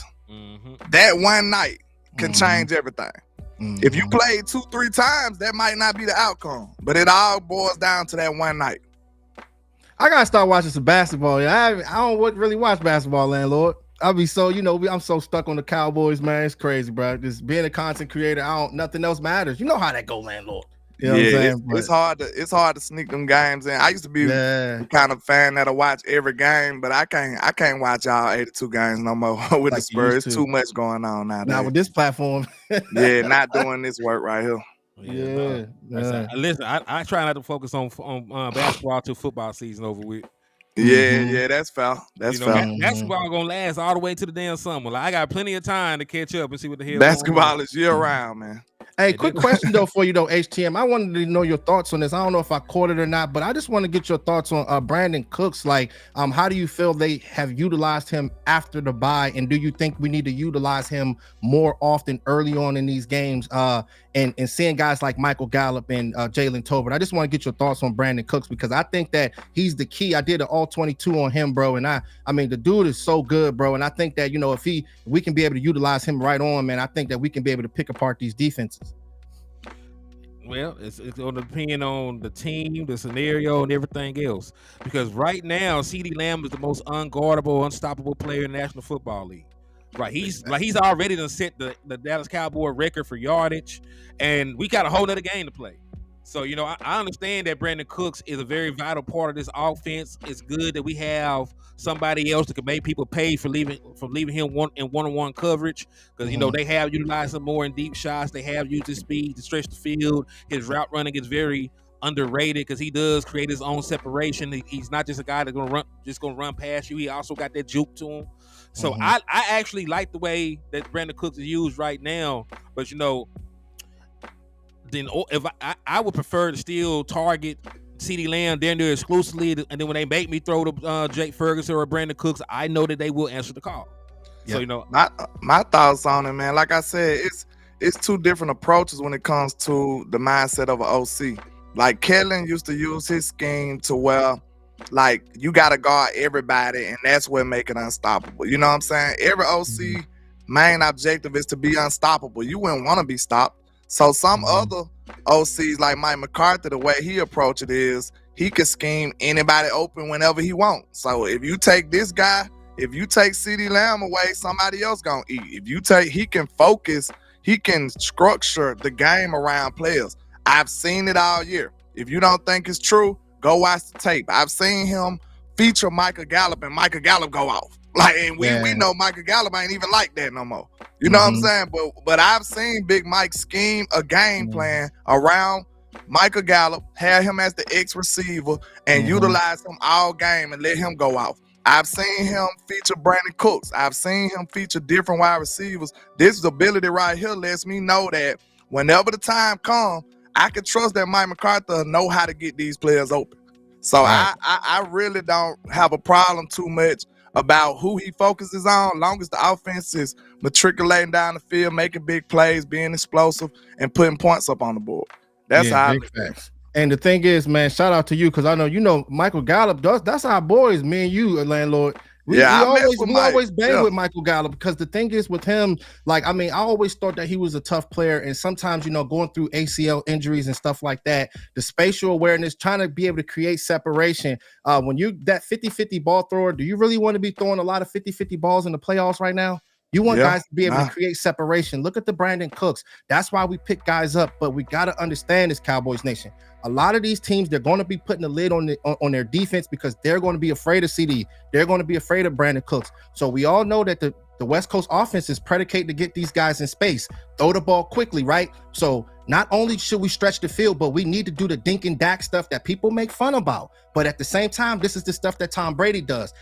That one night can change everything. If you play 2-3 times, that might not be the outcome. But it all boils down to that one night. I got to start watching some basketball. I don't really watch basketball, landlord. I'll be so, I'm so stuck on the Cowboys, man. It's crazy, bro. Just being a content creator, nothing else matters. You know how that go, landlord. You know what I'm saying? It's hard to sneak them games in. I used to be the kind of fan that'll watch every game, but I can't watch all 82 games no more with like the Spurs. It's too much going on nowadays. Not with this platform. Not doing this work right here. Listen, I try not to focus on basketball till football season over with. Yeah, that's foul. That's foul. Basketball gonna last all the way to the damn summer. Like I got plenty of time to catch up and see what the hell. Basketball is year round, man. Hey, quick question though for you though, HTM. I wanted to know your thoughts on this. I don't know if I caught it or not, but I just want to get your thoughts on Brandon Cooks. Like, how do you feel they have utilized him after the bye, and do you think we need to utilize him more often early on in these games? And seeing guys like Michael Gallup and Jalen Tolbert. I just want to get your thoughts on Brandon Cooks because I think that he's the key. I did an all 22 on him, bro, and I mean the dude is so good, bro. And I think that if we can be able to utilize him right on, man, I think that we can be able to pick apart these defenses. Well, it's going to depend on the team, the scenario, and everything else. Because right now, CeeDee Lamb is the most unguardable, unstoppable player in the National Football League. Right, he's already done set the Dallas Cowboy record for yardage, and we got a whole nother game to play. So, I understand that Brandon Cooks is a very vital part of this offense. It's good that we have somebody else that can make people pay for leaving him in one-on-one coverage because, they have utilized him more in deep shots. They have used his speed to stretch the field. His route running is very underrated because he does create his own separation. He's not just a guy that's gonna run past you. He also got that juke to him. So I actually like the way that Brandon Cooks is used right now. But then if I would prefer to still target CeeDee Lamb down there exclusively, and then when they make me throw to Jake Ferguson or Brandon Cooks, I know that they will answer the call. Yeah. So my thoughts on it, man. Like I said, it's two different approaches when it comes to the mindset of an OC. Like Kellen used to use his scheme to where, like, you got to guard everybody, and that's what make it unstoppable. You know what I'm saying? Every OC main objective is to be unstoppable. You wouldn't want to be stopped. So some other OCs like Mike McCarthy, the way he approached it is he can scheme anybody open whenever he wants. So if you take this guy, if you take CeeDee Lamb away, somebody else gonna eat. If you take, he can focus, he can structure the game around players. I've seen it all year. If you don't think it's true, go watch the tape. I've seen him feature Michael Gallup and Michael Gallup go off. Like, and we know Michael Gallup ain't even like that no more. You know what I'm saying? But I've seen Big Mike scheme a game plan around Michael Gallup, have him as the X receiver, and utilize him all game and let him go off. I've seen him feature Brandon Cooks. I've seen him feature different wide receivers. This ability right here lets me know that whenever the time comes, I can trust that Mike McCarthy know how to get these players open. So I really don't have a problem too much about who he focuses on, long as the offense is matriculating down the field, making big plays, being explosive, and putting points up on the board. That's how I look at it. And the thing is, man, shout out to you, because I know Michael Gallup does. That's our boys, me and you, LandLord. We always bang with Michael Gallup, because the thing is with him, like, I mean, I always thought that he was a tough player, and sometimes, going through ACL injuries and stuff like that, the spatial awareness, trying to be able to create separation. When you that 50-50 ball thrower, do you really want to be throwing a lot of 50-50 balls in the playoffs right now? You want guys to be able to create separation. Look at the Brandon Cooks. That's why we pick guys up, but we got to understand this, Cowboys Nation. A lot of these teams, they're going to be putting a lid on their defense, because they're going to be afraid of CD. They're going to be afraid of Brandon Cooks. So we all know that the West Coast offense is predicated to get these guys in space, throw the ball quickly, right? So not only should we stretch the field, but we need to do the dink and dak stuff that people make fun about. But at the same time, this is the stuff that Tom Brady does.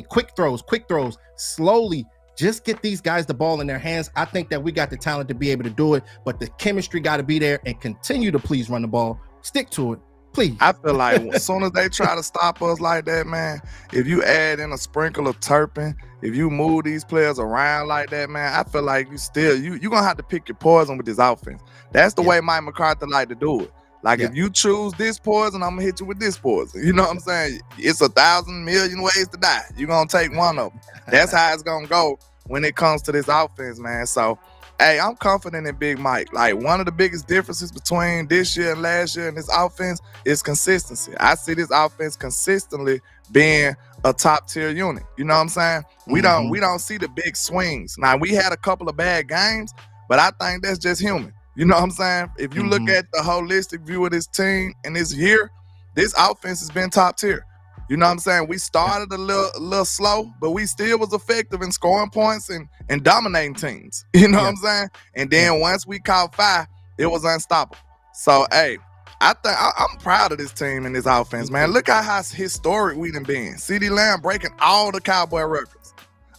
Quick throws, slowly. Just get these guys the ball in their hands. I think that we got the talent to be able to do it, but the chemistry got to be there, and continue to please run the ball. Stick to it, please. I feel like as soon as they try to stop us like that, man, if you add in a sprinkle of Turpin, if you move these players around like that, man, I feel like you're going to have to pick your poison with this offense. That's the way Mike McCarthy like to do it. Like, if you choose this poison, I'm going to hit you with this poison. You know what I'm saying? It's 1,000 million ways to die. You're going to take one of them. That's how it's going to go when it comes to this offense, man. So, hey, I'm confident in Big Mike. Like, one of the biggest differences between this year and last year in this offense is consistency. I see this offense consistently being a top-tier unit. You know what I'm saying? We don't see the big swings. Now, we had a couple of bad games, but I think that's just human. You know what I'm saying? If you look at the holistic view of this team and this year, this offense has been top tier. You know what I'm saying? We started a little slow, but we still was effective in scoring points and dominating teams. You know what I'm saying? And then once we caught fire, it was unstoppable. So, hey, I'm proud of this team and this offense, man. Look at how historic we done been. CeeDee Lamb breaking all the Cowboy records.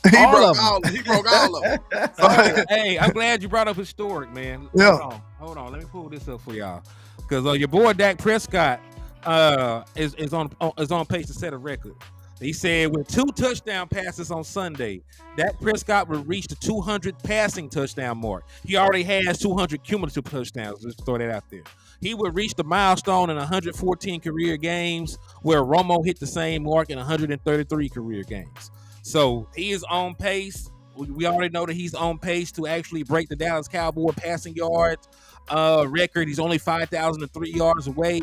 He broke all of them. So, hey, I'm glad you brought up historic, man. Yeah. Hold on. Let me pull this up for y'all, because your boy Dak Prescott is on pace to set a record. He said with 2 touchdown passes on Sunday, Dak Prescott would reach the 200 passing touchdown mark. He already has 200 cumulative touchdowns. Let's throw that out there. He would reach the milestone in 114 career games, where Romo hit the same mark in 133 career games. So he is on pace. We already know that he's on pace to actually break the Dallas Cowboy passing yards record. He's only 5,003 yards away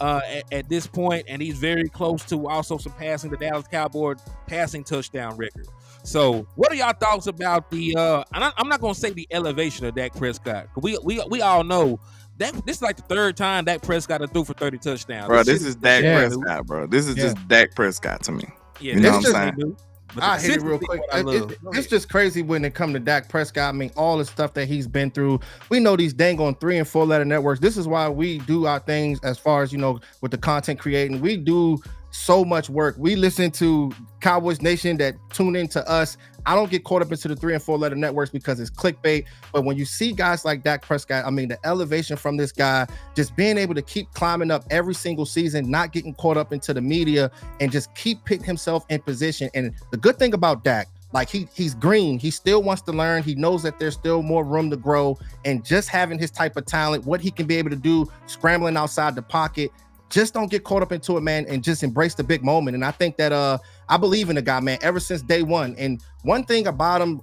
at this point, and he's very close to also surpassing the Dallas Cowboy passing touchdown record. So what are y'all thoughts about the I'm not going to say the elevation of Dak Prescott. We all know that this is like the third time Dak Prescott threw for 30 touchdowns. Bro, this is Dak Prescott, bro. This is just Dak Prescott to me. Yeah, you know what I'm saying? I hit it real quick. It's just crazy when it comes to Dak Prescott. I mean, all the stuff that he's been through. We know these dang on 3 and 4 letter networks. This is why we do our things as far as, with the content creating. We do so much work. We listen to Cowboys Nation that tune into us. I don't get caught up into the 3 and 4 letter networks because it's clickbait. But when you see guys like Dak Prescott, I mean, the elevation from this guy, just being able to keep climbing up every single season, not getting caught up into the media, and just keep putting himself in position. And the good thing about Dak, like he's green. He still wants to learn. He knows that there's still more room to grow. And just having his type of talent, what he can be able to do, scrambling outside the pocket, just don't get caught up into it, man, and just embrace the big moment. And I think that I believe in the guy, man, ever since day one. And one thing about him,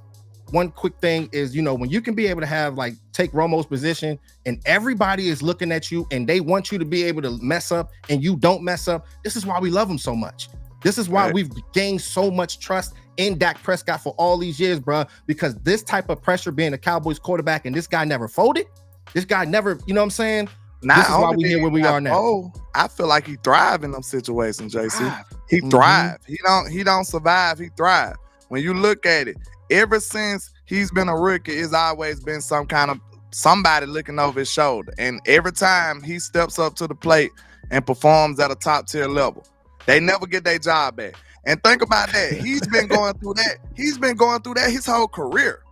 one quick thing is, when you can be able to have like take Romo's position and everybody is looking at you and they want you to be able to mess up and you don't mess up. This is why we love him so much. This is why we've gained so much trust in Dak Prescott for all these years, bro, because this type of pressure being a Cowboys quarterback and this guy never folded. This guy never, you know what I'm saying? This is why we're here where we are now. Oh, I feel like he thrive in them situations, JC. He thrive. He don't survive. He thrive. When you look at it, ever since he's been a rookie, it's always been somebody looking over his shoulder. And every time he steps up to the plate and performs at a top tier level, they never get their job back. And think about that. He's been going through that. He's been going through that his whole career.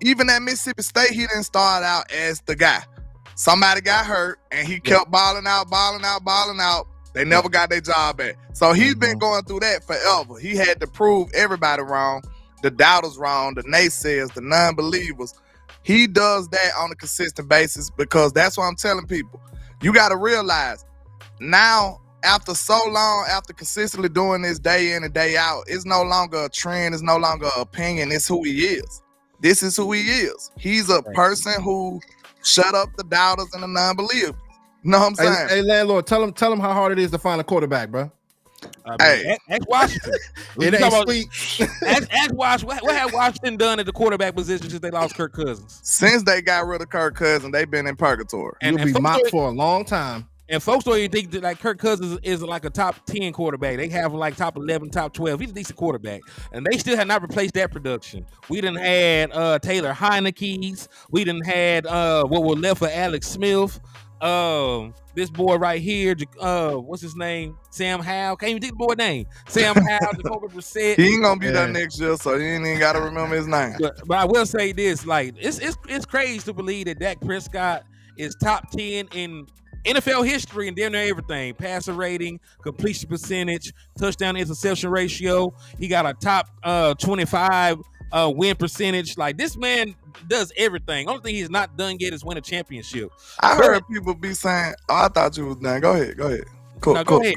Even at Mississippi State, he didn't start out as the guy. Somebody got hurt, and he kept balling out. They never got their job back. So he's been going through that forever. He had to prove everybody wrong, the doubters wrong, the naysayers, the non-believers. He does that on a consistent basis because that's what I'm telling people. You got to realize now, after so long, after consistently doing this day in and day out, it's no longer a trend. It's no longer an opinion. It's who he is. This is who he is. He's a person who shut up the doubters and the non-believers. You know what I'm saying? Hey, LandLord, tell him how hard it is to find a quarterback, bro. Ask Washington. It ain't sweet. Ask Washington. What have Washington done at the quarterback position since they lost Kirk Cousins? Since they got rid of Kirk Cousins, they've been in purgatory. You'll be mocked for a long time. And folks don't even think that like Kirk Cousins is like a top 10 quarterback. They have like top 11, top 12. He's a decent quarterback. And they still have not replaced that production. We done had Taylor Heineke's. We done had what was left for Alex Smith. This boy right here, what's his name? Sam Howell. Can't even think of the boy's name. Sam Howell, Jacoby Brissett. He ain't gonna be there next year, so you ain't even gotta remember his name. But I will say this: like it's crazy to believe that Dak Prescott is top 10 in NFL history and damn near everything. Passer rating, completion percentage, touchdown interception ratio. He got a top 25 win percentage. Like this man does everything. Only thing he's not done yet is win a championship. I heard people be saying, I thought you was done. Go ahead. Cool. Go ahead.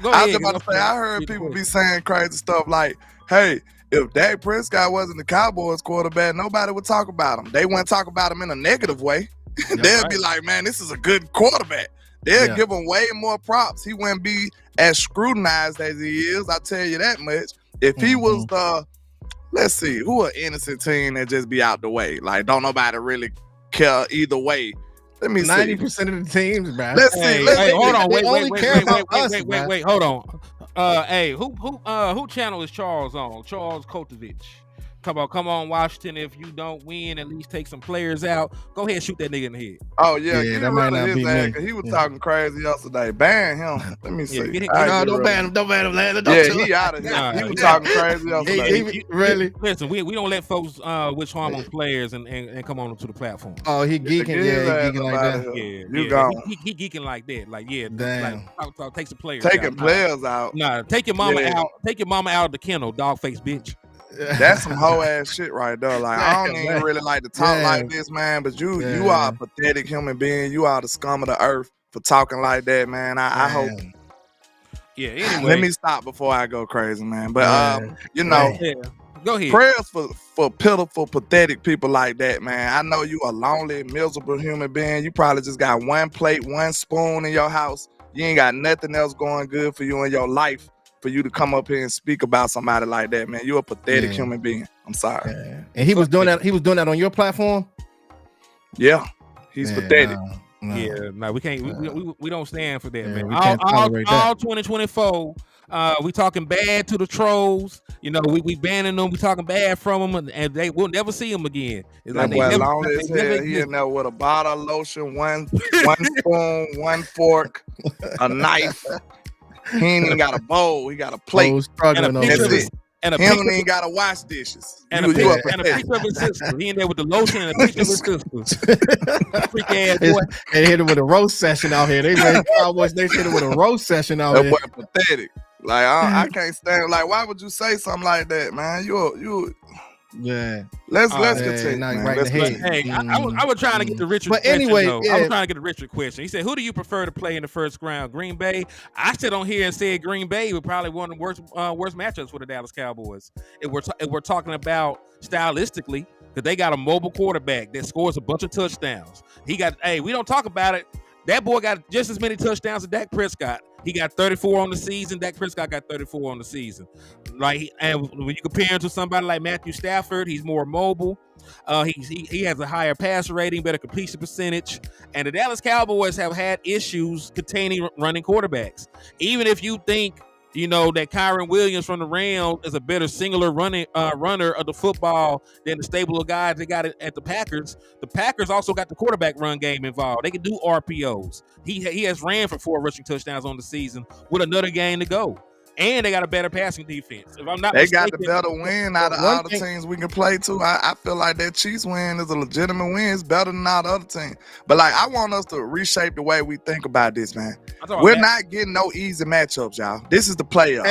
I was about to say, I heard people be saying crazy stuff like, hey, if Dak Prescott wasn't the Cowboys quarterback, nobody would talk about him. They wouldn't talk about him in a negative way. They'll be like, man, this is a good quarterback. They'll give him way more props. He wouldn't be as scrutinized as he is. I tell you that much. If he was the, let's see, who an innocent team that just be out the way? Like, don't nobody really care either way. Let me see. 90% of the teams, man. Let's see. Hey, hold on. Wait. Hold on. Hey, who channel is Charles on? Charles Kotovich. Come on, Washington. If you don't win, at least take some players out. Go ahead and shoot that nigga in the head. Oh, yeah. That might not be me. He was talking crazy yesterday. Ban him. Let me see. Don't ban him. Don't ban him, Landon. He out of here. He was talking crazy yesterday. Really? Listen, we don't let folks wish harm on players and come on to the platform. Oh, he geeking. Yeah, he geeking like that. You gone. He geeking like that. Like, damn. Like, take some players Taking out. players out. Nah, take your mama out. Take your mama out of the kennel, dog face bitch. That's some hoe ass shit right there. Like, I don't even really like to talk like this, man. But you are a pathetic human being. You are the scum of the earth for talking like that, man. I hope. Yeah. Anyway, let me stop before I go crazy, man. But go ahead. Prayers for pitiful, pathetic people like that, man. I know you a lonely, miserable human being. You probably just got one plate, one spoon in your house. You ain't got nothing else going good for you in your life. For you to come up here and speak about somebody like that, man, you're a pathetic human being. I'm sorry. Yeah. And he was doing that. He was doing that on your platform. Yeah, he's pathetic. No, we can't. We don't stand for that, man. We can't tolerate that. All 2024. We talking bad to the trolls. You know, we banning them. We talking bad from them, and they will never see them again. It's that boy long as hell. He in there with a bottle of lotion, one spoon, one fork, a knife. He ain't even got a bowl. He got a plate. And a picture he don't even got to wash dishes. And a picture of his sister. He in there with the lotion and a picture of his sister. Freak ass boy. They hit him with a roast session out here. They made Cowboys. They hit him with a roast session out here. That boy pathetic. Like I can't stand. Like, why would you say something like that, man? You. Yeah. Let's continue. Hey, I was trying to get the Richard question. Anyway, I was trying to get the Richard question. He said, who do you prefer to play in the first round? Green Bay? I sit on here and said Green Bay would probably one of the worst matchups for the Dallas Cowboys. If we're talking about stylistically, because they got a mobile quarterback that scores a bunch of touchdowns. We don't talk about it. That boy got just as many touchdowns as Dak Prescott. He got 34 on the season. Dak Prescott got 34 on the season. And when you compare him to somebody like Matthew Stafford, he's more mobile. He has a higher passer rating, better completion percentage. And the Dallas Cowboys have had issues containing running quarterbacks. Even if you think, that Kyron Williams from the Rams is a better singular runner of the football than the stable of guys they got at the Packers. The Packers also got the quarterback run game involved. They can do RPOs. He has ran for 4 rushing touchdowns on the season with another game to go. And they got a better passing defense. If I'm not mistaken, got the better win out of all the teams we can play too. I feel like that Chiefs win is a legitimate win. It's better than all the other teams. But I want us to reshape the way we think about this, man. We're not getting no easy matchups, y'all. This is the playoff.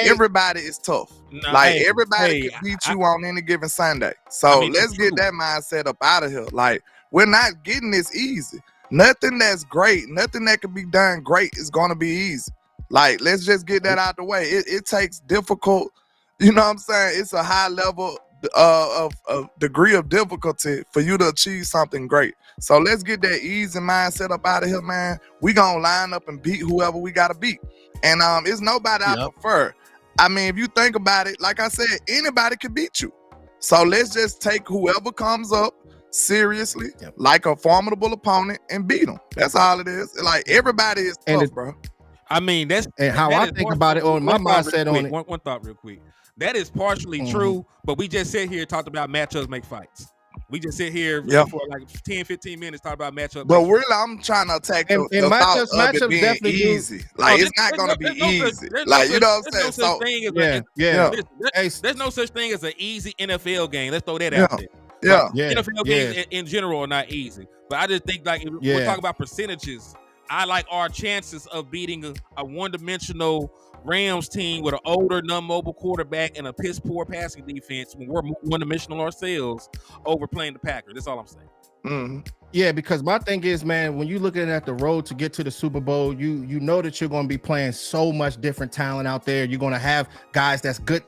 Everybody is tough. Everybody can beat you on any given Sunday. So let's get that mindset up out of here. We're not getting this easy. Nothing that's great, nothing that can be done great is going to be easy. Let's just get that out the way. It takes difficult, it's a high level of degree of difficulty for you to achieve something great. So let's get that easy mindset up out of here, man. We gonna line up and beat whoever we gotta beat. And it's nobody I prefer. If you think about it, like I said, anybody can beat you. So let's just take whoever comes up seriously, like a formidable opponent, and beat them. That's all it is. Everybody is tough, bro. That's and how I think about it on my mindset on it. One thought real quick. That is partially true, but we just sit here and talked about matchups make fights. We just sit here for 10, 15 minutes talking about matchups. But really, I'm trying to attack the thought of it being easy. It's not going to be easy. You know what I'm saying? There's no such thing as an easy NFL game. Let's throw that out there. NFL games in general are not easy. But I just think if we're talking about percentages, I like our chances of beating a one-dimensional Rams team with an older, non-mobile quarterback and a piss-poor passing defense when we're one-dimensional ourselves over playing the Packers. That's all I'm saying. Mm-hmm. Yeah, because my thing is, man, when you're looking at the road to get to the Super Bowl, you know that you're going to be playing so much different talent out there. You're going to have guys that's good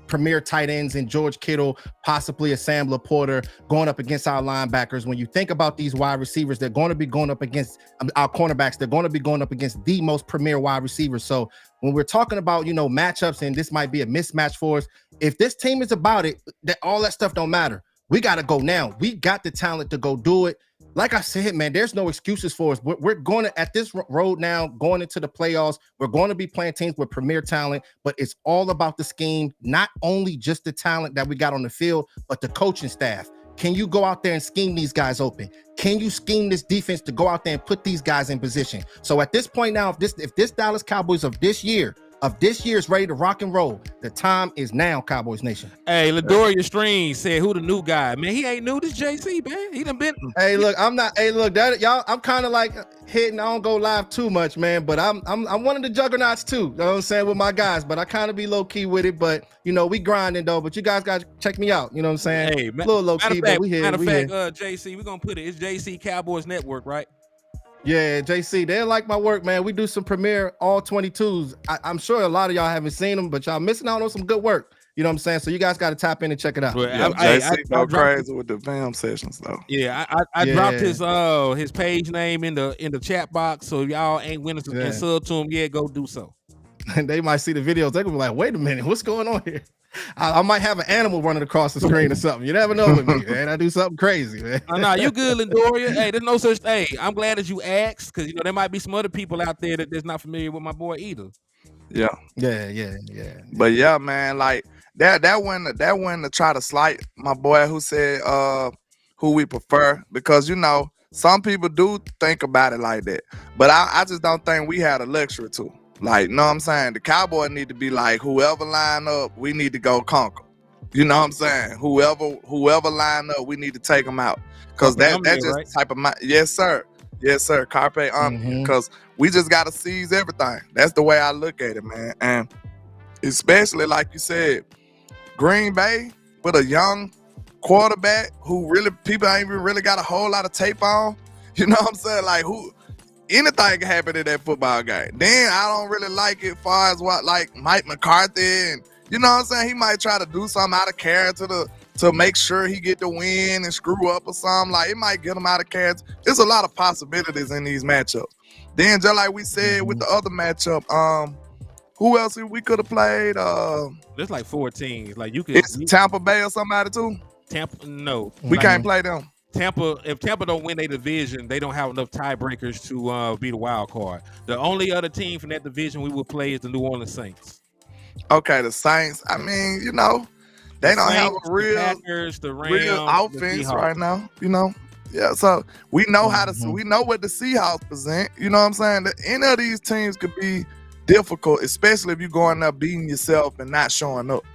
premier tight ends in George Kittle, possibly a Sam Laporta, going up against our linebackers. When you think about these wide receivers, they're going to be going up against our cornerbacks. They're going to be going up against the most premier wide receivers. So when we're talking about, matchups, and this might be a mismatch for us, if this team is about it, all that stuff don't matter. We got to go now. We got the talent to go do it. Like I said, man, there's no excuses for us. We're going to, at this road now, going into the playoffs, we're going to be playing teams with premier talent, but it's all about the scheme, not only just the talent that we got on the field, but the coaching staff. Can you go out there and scheme these guys open? Can you scheme this defense to go out there and put these guys in position? So at this point now, if this Dallas Cowboys of this year is ready to rock and roll, the time is now, Cowboys Nation. Hey, Ladoria Stream said, who the new guy? Man, he ain't new. This JC, man. He done been. Hey, look, I'm not. Hey, look, that y'all. I'm kind of hitting. I don't go live too much, man. But I'm one of the juggernauts too. You know what I'm saying, with my guys. But I kind of be low key with it. But we grinding though. But you guys got to check me out. You know what I'm saying? Hey, a little low key, but we here. Matter of fact, JC, we're gonna put it. It's JC Cowboys Network, right? Yeah, JC, they like my work, man. We do some premiere all 22s. I'm sure a lot of y'all haven't seen them, but y'all missing out on some good work. You know what I'm saying? So you guys got to tap in and check it out. JC go crazy with the fam sessions though. Yeah, I dropped his page name in the chat box, so if y'all ain't went and sub to him yet, go do so. And they might see the videos. They're gonna be like, wait a minute, what's going on here? I might have an animal running across the screen or something. You never know with me, man. I do something crazy, man. No, you good, Lindoria. Hey, there's no such thing. I'm glad that you asked, because there might be some other people out there that's not familiar with my boy either. Yeah. But yeah, man, that one to try to slight my boy who said who we prefer, because some people do think about it like that. But I just don't think we had a luxury to. Know what I'm saying? The Cowboys need to be whoever line up, we need to go conquer. You know what I'm saying? Whoever line up, we need to take them out. Because that's just right? Type of mind. Yes, sir. Carpe because we just got to seize everything. That's the way I look at it, man. And especially, like you said, Green Bay with a young quarterback who people ain't even really got a whole lot of tape on. You know what I'm saying? Anything can happen in that football game. Then I don't really like it far as Mike McCarthy, and you know what I'm saying? He might try to do something out of character to to make sure he get the win and screw up or something. Like, it might get him out of catch. There's a lot of possibilities in these matchups. Then, just like we said with the other matchup, who else we could have played? There's like 4 teams. Like it's Tampa Bay or somebody too. Tampa, no, we can't play them. Tampa, if Tampa don't win their division, they don't have enough tiebreakers to be the wild card. The only other team from that division we will play is the New Orleans Saints. Okay, the Saints. I mean, you know, they don't have a real, the Packers, the Rams, real offense right now. You know, yeah. So we know how to. We know what the Seahawks present. You know what I'm saying? That any of these teams could be difficult, especially if you're going up beating yourself and not showing up.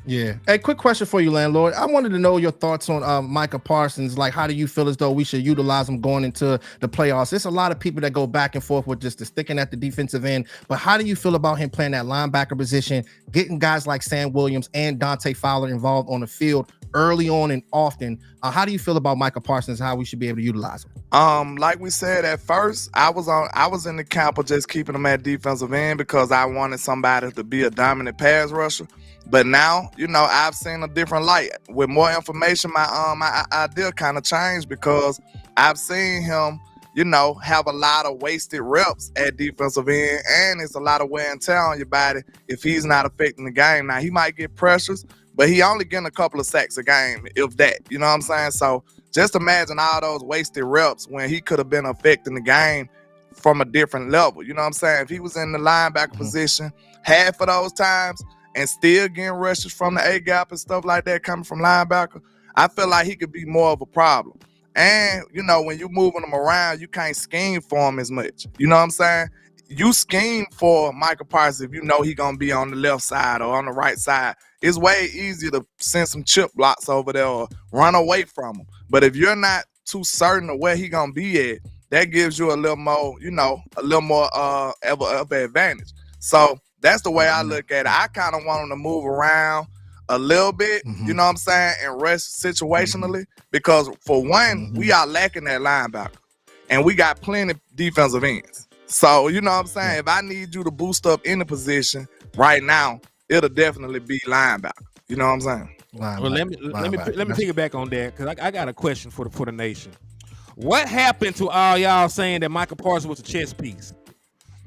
Yeah. Hey, quick question for you, LandLord. I wanted to know your thoughts on Micah Parsons. Like, how do you feel as though we should utilize him going into the playoffs? There's a lot of people that go back and forth with just the sticking at the defensive end. But how do you feel about him playing that linebacker position, getting guys like Sam Williams and Dante Fowler involved on the field early on and often? How do you feel about Micah Parsons, how we should be able to utilize him? Like we said at first, I was in the camp of just keeping him at defensive end because I wanted somebody to be a dominant pass rusher. But now, you know, I've seen a different light. With more information, my idea kind of changed because I've seen him, you know, have a lot of wasted reps at defensive end, and it's a lot of wear and tear on your body if he's not affecting the game. Now, he might get pressures, but he only getting a couple of sacks a game, if that. You know what I'm saying? So just imagine all those wasted reps when he could have been affecting the game from a different level. You know what I'm saying? If he was in the linebacker position half of those times and still getting rushes from the A-gap and stuff like that coming from linebacker, I feel like he could be more of a problem. And, you know, when you're moving him around, you can't scheme for him as much. You know what I'm saying? You scheme for Micah Parsons if you know he's going to be on the left side or on the right side. It's way easier to send some chip blocks over there or run away from him. But if you're not too certain of where he's going to be at, that gives you a little more, you know, a little more of an advantage. So that's the way I look at it. I kind of want him to move around a little bit, you know what I'm saying, and rest situationally because, for one, we are lacking that linebacker, and we got plenty of defensive ends. So, you know what I'm saying, if I need you to boost up in the position right now, it'll definitely be linebacker. You know what I'm saying? Well, let me piggyback on that because I got a question for the nation. What happened to all y'all saying that Micah Parsons was a chess piece?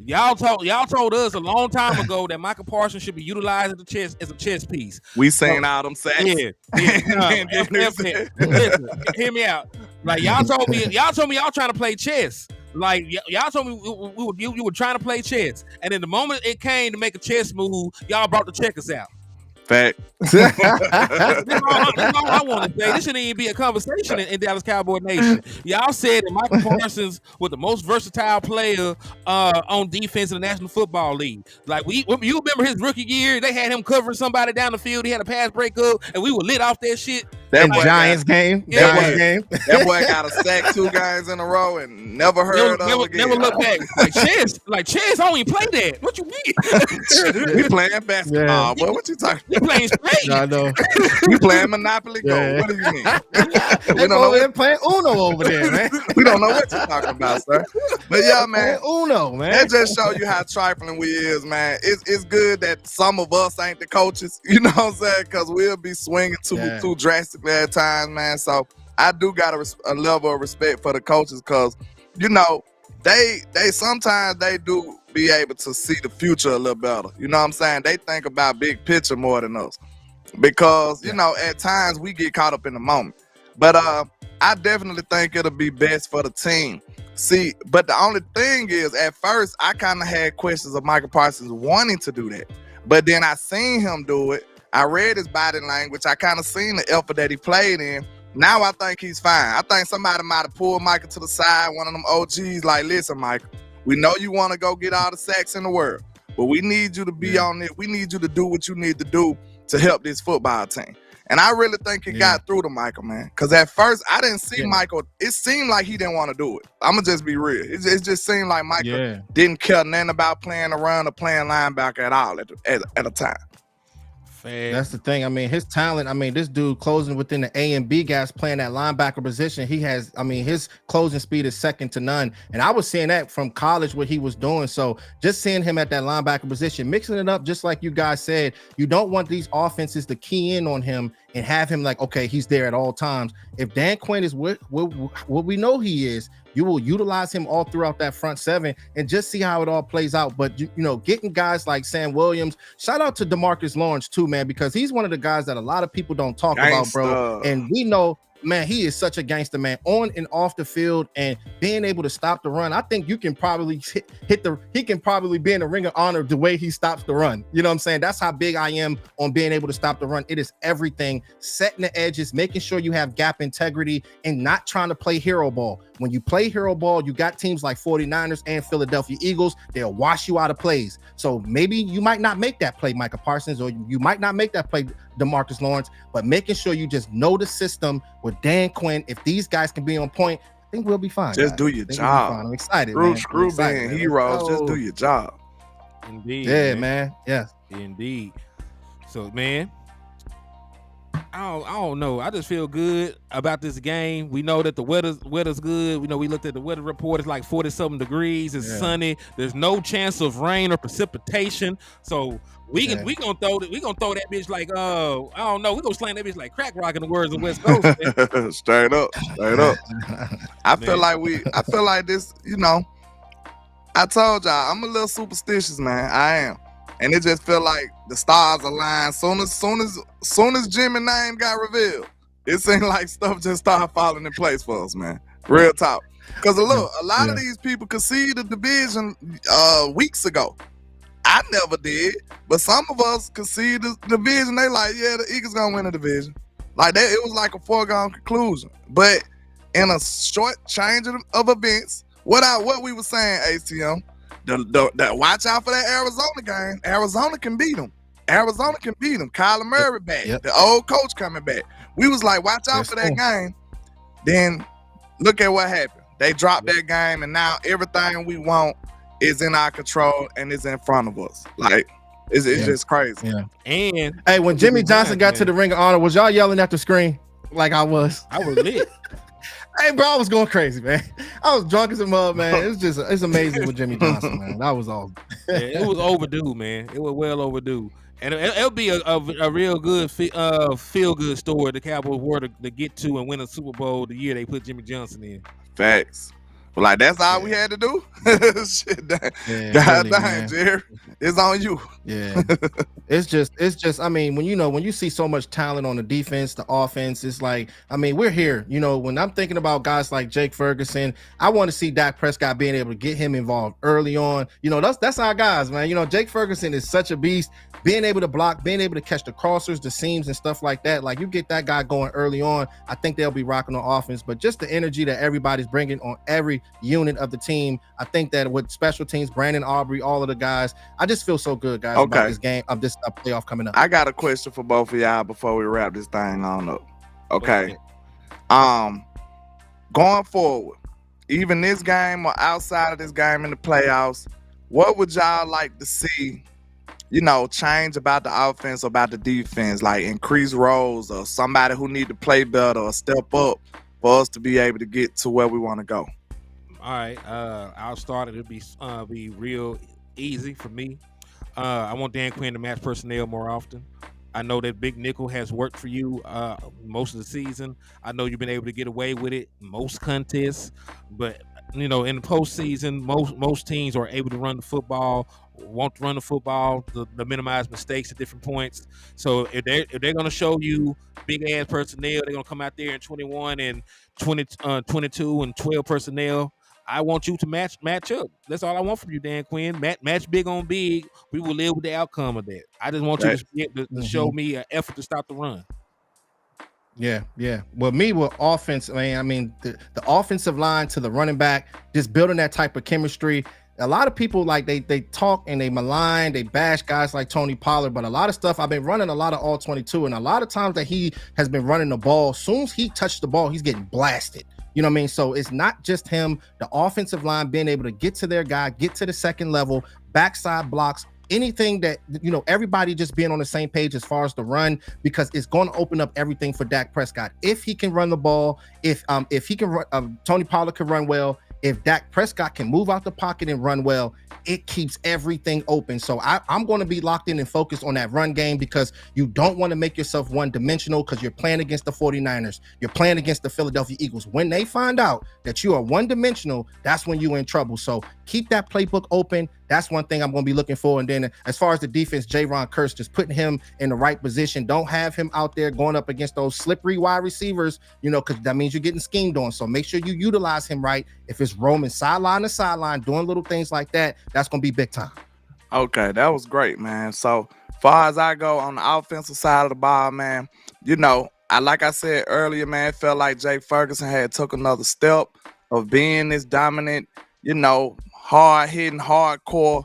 Y'all told us a long time ago that Micah Parsons should be utilized as a chess piece. We saying all them sacks. Yeah. Listen, hear me out. Like y'all told me y'all trying to play chess. Like y'all told me you were trying to play chess, and in the moment it came to make a chess move, y'all brought the checkers out. Fact. That's all I want to say. This shouldn't even be a conversation in Dallas Cowboy Nation. Y'all said that Micah Parsons was the most versatile player on defense in the National Football League. Like you remember his rookie year, they had him covering somebody down the field. He had a pass breakup, and we were lit off that shit. That Giants game. That boy got a sack 2 games in a row and never heard of again. Never look back. Like Chance, I don't even play that. What you mean? We playing basketball, boy. What you talking? We playing straight. I know. We playing Monopoly Go. What do you mean? We don't know. They're playing Uno over there, man. We don't know what you're talking about, sir. But yeah, man. Uno, man. That just show you how trifling we is, man. It's good that some of us ain't the coaches. You know what I'm saying? Because we'll be swinging too drastically at times, man. So I do got a level of respect for the coaches because, you know, they sometimes they do be able to see the future a little better. You know what I'm saying? They think about big picture more than us because, you know, at times we get caught up in the moment. But I definitely think it'll be best for the team. See, but the only thing is, at first, I kind of had questions of Micah Parsons wanting to do that. But then I seen him do it. I read his body language. I kind of seen the effort that he played in. Now I think he's fine. I think somebody might have pulled Micah to the side, one of them OGs, like, listen, Micah, we know you want to go get all the sacks in the world, but we need you to be on it. We need you to do what you need to do to help this football team. And I really think it got through to Michael, man. Because at first, I didn't see Michael. It seemed like he didn't want to do it. I'm going to just be real. It just seemed like Michael didn't care nothing about playing around or playing linebacker at all at a time. That's the thing. I mean, his talent. I mean, this dude closing within the A and B guys playing that linebacker position. He has. I mean, his closing speed is second to none. And I was seeing that from college what he was doing. So just seeing him at that linebacker position, mixing it up, just like you guys said, you don't want these offenses to key in on him and have him like, okay, he's there at all times. If Dan Quinn is what we know he is, you will utilize him all throughout that front seven and just see how it all plays out. But you know, getting guys like Sam Williams, shout out to DeMarcus Lawrence too, man, because he's one of the guys that a lot of people don't talk about, bro. And we know, man, he is such a gangster, man, on and off the field, and being able to stop the run. I think you can probably he can probably be in the Ring of Honor the way he stops the run. You know what I'm saying? That's how big I am on being able to stop the run. It is everything, setting the edges, making sure you have gap integrity, and not trying to play hero ball. When you play hero ball, you got teams like 49ers and Philadelphia Eagles, they'll wash you out of plays. So maybe you might not make that play, Micah Parsons, or you might not make that play, DeMarcus Lawrence, but making sure you just know the system with Dan Quinn. If these guys can be on point, I think we'll be fine. Just do your job. I'm excited, man. Screw being heroes. Just do your job. Indeed. Yeah, man. Yeah. Indeed. So, man, I don't know. I just feel good about this game. We know that the weather's good. We know we looked at the weather report. It's like 40-something degrees. It's sunny. There's no chance of rain or precipitation. So we gonna throw that bitch like I don't know. We gonna slam that bitch like crack rock in the words of West Coast. Straight up. I feel like this. You know, I told y'all I'm a little superstitious, man. I am. And it just felt like the stars aligned. Soon as Jimmy name got revealed, it seemed like stuff just started falling in place for us, man. Real talk. Because look, a lot of these people conceded the division weeks ago. I never did, but some of us conceded the division. They like, yeah, the Eagles gonna win the division. Like that, it was like a foregone conclusion. But in a short change of events, what we were saying, ATM. Watch out for that Arizona game. Arizona can beat them. Kyler Murray back. The old coach coming back. We was like, watch out for that game. Then look at what happened. They dropped that game, and now everything we want is in our control and is in front of us. Like, it's just crazy. Yeah. And hey, when Jimmy Johnson got to the Ring of Honor, was y'all yelling at the screen like I was? I was lit. Hey, bro, I was going crazy, man. I was drunk as a mug, man. It's amazing with Jimmy Johnson, man. That was all. It was overdue, man. It was well overdue. And it'll be a real good feel-good story the Cowboys were to get to and win a Super Bowl the year they put Jimmy Johnson in. Facts. Well, like, that's all we had to do? Shit, God really, dang, Jerry. It's on you. Yeah. It's just, I mean, when you see so much talent on the defense, the offense, it's like, I mean, we're here. You know, when I'm thinking about guys like Jake Ferguson, I want to see Dak Prescott being able to get him involved early on. You know, that's our guys, man. You know, Jake Ferguson is such a beast. Being able to block, being able to catch the crossers, the seams, and stuff like that. Like, you get that guy going early on, I think they'll be rocking on offense. But just the energy that everybody's bringing on every unit of the team, I think that with special teams, Brandon Aubrey, all of the guys, I just feel so good, guys, about this game, of this playoff coming up. I got a question for both of y'all before we wrap this thing on up. Okay. Going forward, even this game or outside of this game in the playoffs, what would y'all like to see, you know, change about the offense or about the defense, like increase roles or somebody who need to play better or step up for us to be able to get to where we want to go? All right, I'll start. It'll be real easy for me. I want Dan Quinn to match personnel more often. I know that big nickel has worked for you most of the season. I know you've been able to get away with it most contests, but you know, in the postseason, most teams are able to run the football, want to run the football, to minimize mistakes at different points. So if they're going to show you big ass personnel, they're going to come out there in 21 and 22 and 12 personnel. I want you to match up. That's all I want from you, Dan Quinn. Match big on big. We will live with the outcome of that. I just want you to show me an effort to stop the run. Yeah. Well, me with offense, man, I mean, the offensive line to the running back, just building that type of chemistry. A lot of people, like, they talk and they malign, they bash guys like Tony Pollard, but a lot of stuff, I've been running a lot of all 22, and a lot of times that he has been running the ball, as soon as he touched the ball, he's getting blasted. You know what I mean? So it's not just him, the offensive line being able to get to their guy, get to the second level, backside blocks, anything that, you know, everybody just being on the same page as far as the run, because it's going to open up everything for Dak Prescott. If he can run the ball, if he can run, Tony Pollard can run well, if Dak Prescott can move out the pocket and run well, it keeps everything open. So I'm going to be locked in and focused on that run game, because you don't want to make yourself one-dimensional, because you're playing against the 49ers. You're playing against the Philadelphia Eagles. When they find out that you are one-dimensional, that's when you're in trouble. So keep that playbook open. That's one thing I'm going to be looking for. And then as far as the defense, Jaron Kearse, just putting him in the right position. Don't have him out there going up against those slippery wide receivers, because that means you're getting schemed on. So make sure you utilize him right. If it's roaming sideline to sideline, doing little things like that, that's going to be big time. Okay, that was great, man. So far as I go on the offensive side of the ball, man, like I said earlier, man, it felt like Jake Ferguson had took another step of being this dominant, hard hitting, hardcore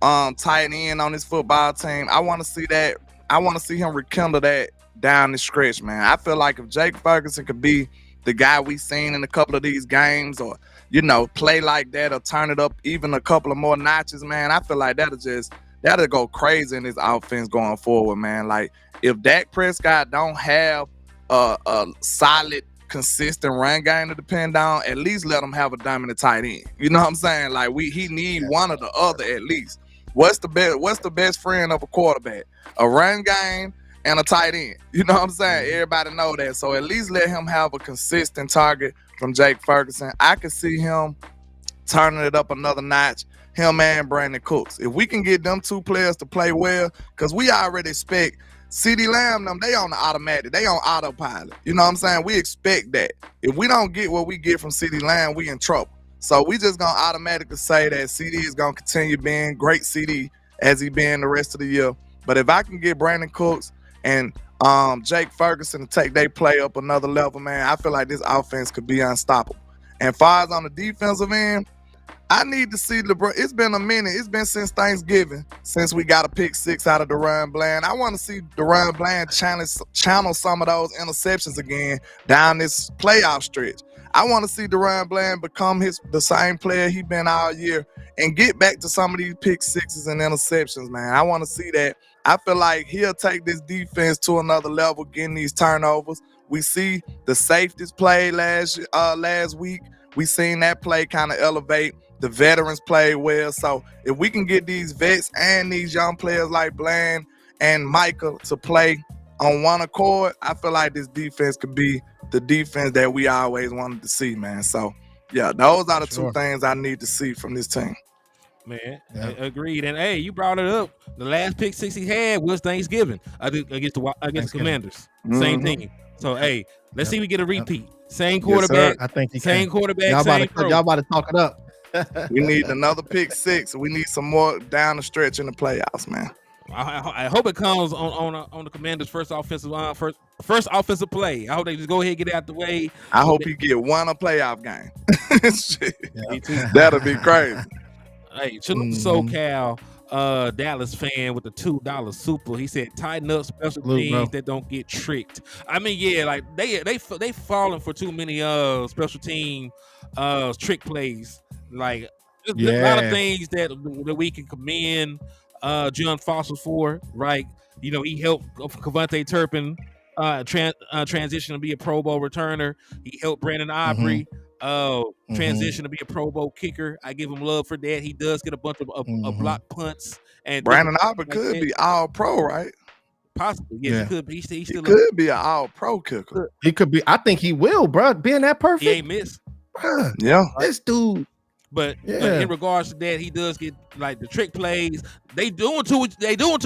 tight end on this football team. I want to see that. I want to see him rekindle that down the stretch, man. I feel like if Jake Ferguson could be the guy we seen in a couple of these games, or play like that, or turn it up even a couple of more notches, man, I feel like that'll go crazy in this offense going forward, man. Like, if Dak Prescott don't have a solid, consistent run game to depend on, at least let him have a dominant tight end. You know what I'm saying? Like, he need one or the other at least. What's the best friend of a quarterback? A run game and a tight end. You know what I'm saying? Everybody know that. So at least let him have a consistent target from Jake Ferguson. I could see him turning it up another notch, him and Brandon Cooks. If we can get them two players to play well, because we already expect CeeDee Lamb, they on the automatic. They on autopilot. You know what I'm saying? We expect that. If we don't get what we get from CeeDee Lamb, we in trouble. So we just going to automatically say that CD is going to continue being great CD as he been the rest of the year. But if I can get Brandon Cooks and Jake Ferguson to take their play up another level, man, I feel like this offense could be unstoppable. And far as on the defensive end, I need to see LeBron. It's been a minute. It's been since Thanksgiving since we got a pick six out of DaRon Bland. I want to see DaRon Bland channel some of those interceptions again down this playoff stretch. I want to see DaRon Bland become the same player he been all year and get back to some of these pick sixes and interceptions, man. I want to see that. I feel like he'll take this defense to another level, getting these turnovers. We see the safeties play last week. We seen that play kind of elevate. The veterans played well. So if we can get these vets and these young players like Bland and Michael to play on one accord, I feel like this defense could be the defense that we always wanted to see, man. So, yeah, those are the two things I need to see from this team. Man, agreed. And hey, you brought it up. The last pick six he had was Thanksgiving against the Commanders. Same team. So hey, let's see if we get a repeat. Same quarterback. Yes, I think same quarterback. Y'all about to talk it up. We need another pick six. We need some more down the stretch in the playoffs, man. I hope it comes on the Commanders' first offensive play. I hope they just go ahead and get it out the way. I hope he get one a playoff game. That'll be crazy. Hey, SoCal Dallas fan with the $2 super. He said, tighten up special teams that don't get tricked. I mean, yeah, like they falling for too many special team trick plays. Like there's a lot of things that we can commend John Foster for, right? He helped Cavante Turpin transition to be a Pro Bowl returner. He helped Brandon Aubrey transition to be a Pro Bowl kicker. I give him love for that. He does get a bunch of block punts. And Brandon Aubrey could be all pro, right? Possibly, yes. He could be. He could be an all pro kicker. He could be. I think he will, bro. Being that perfect, he ain't missed. Bruh, yeah, this dude. But in regards to that, he does get like the trick plays. They doing to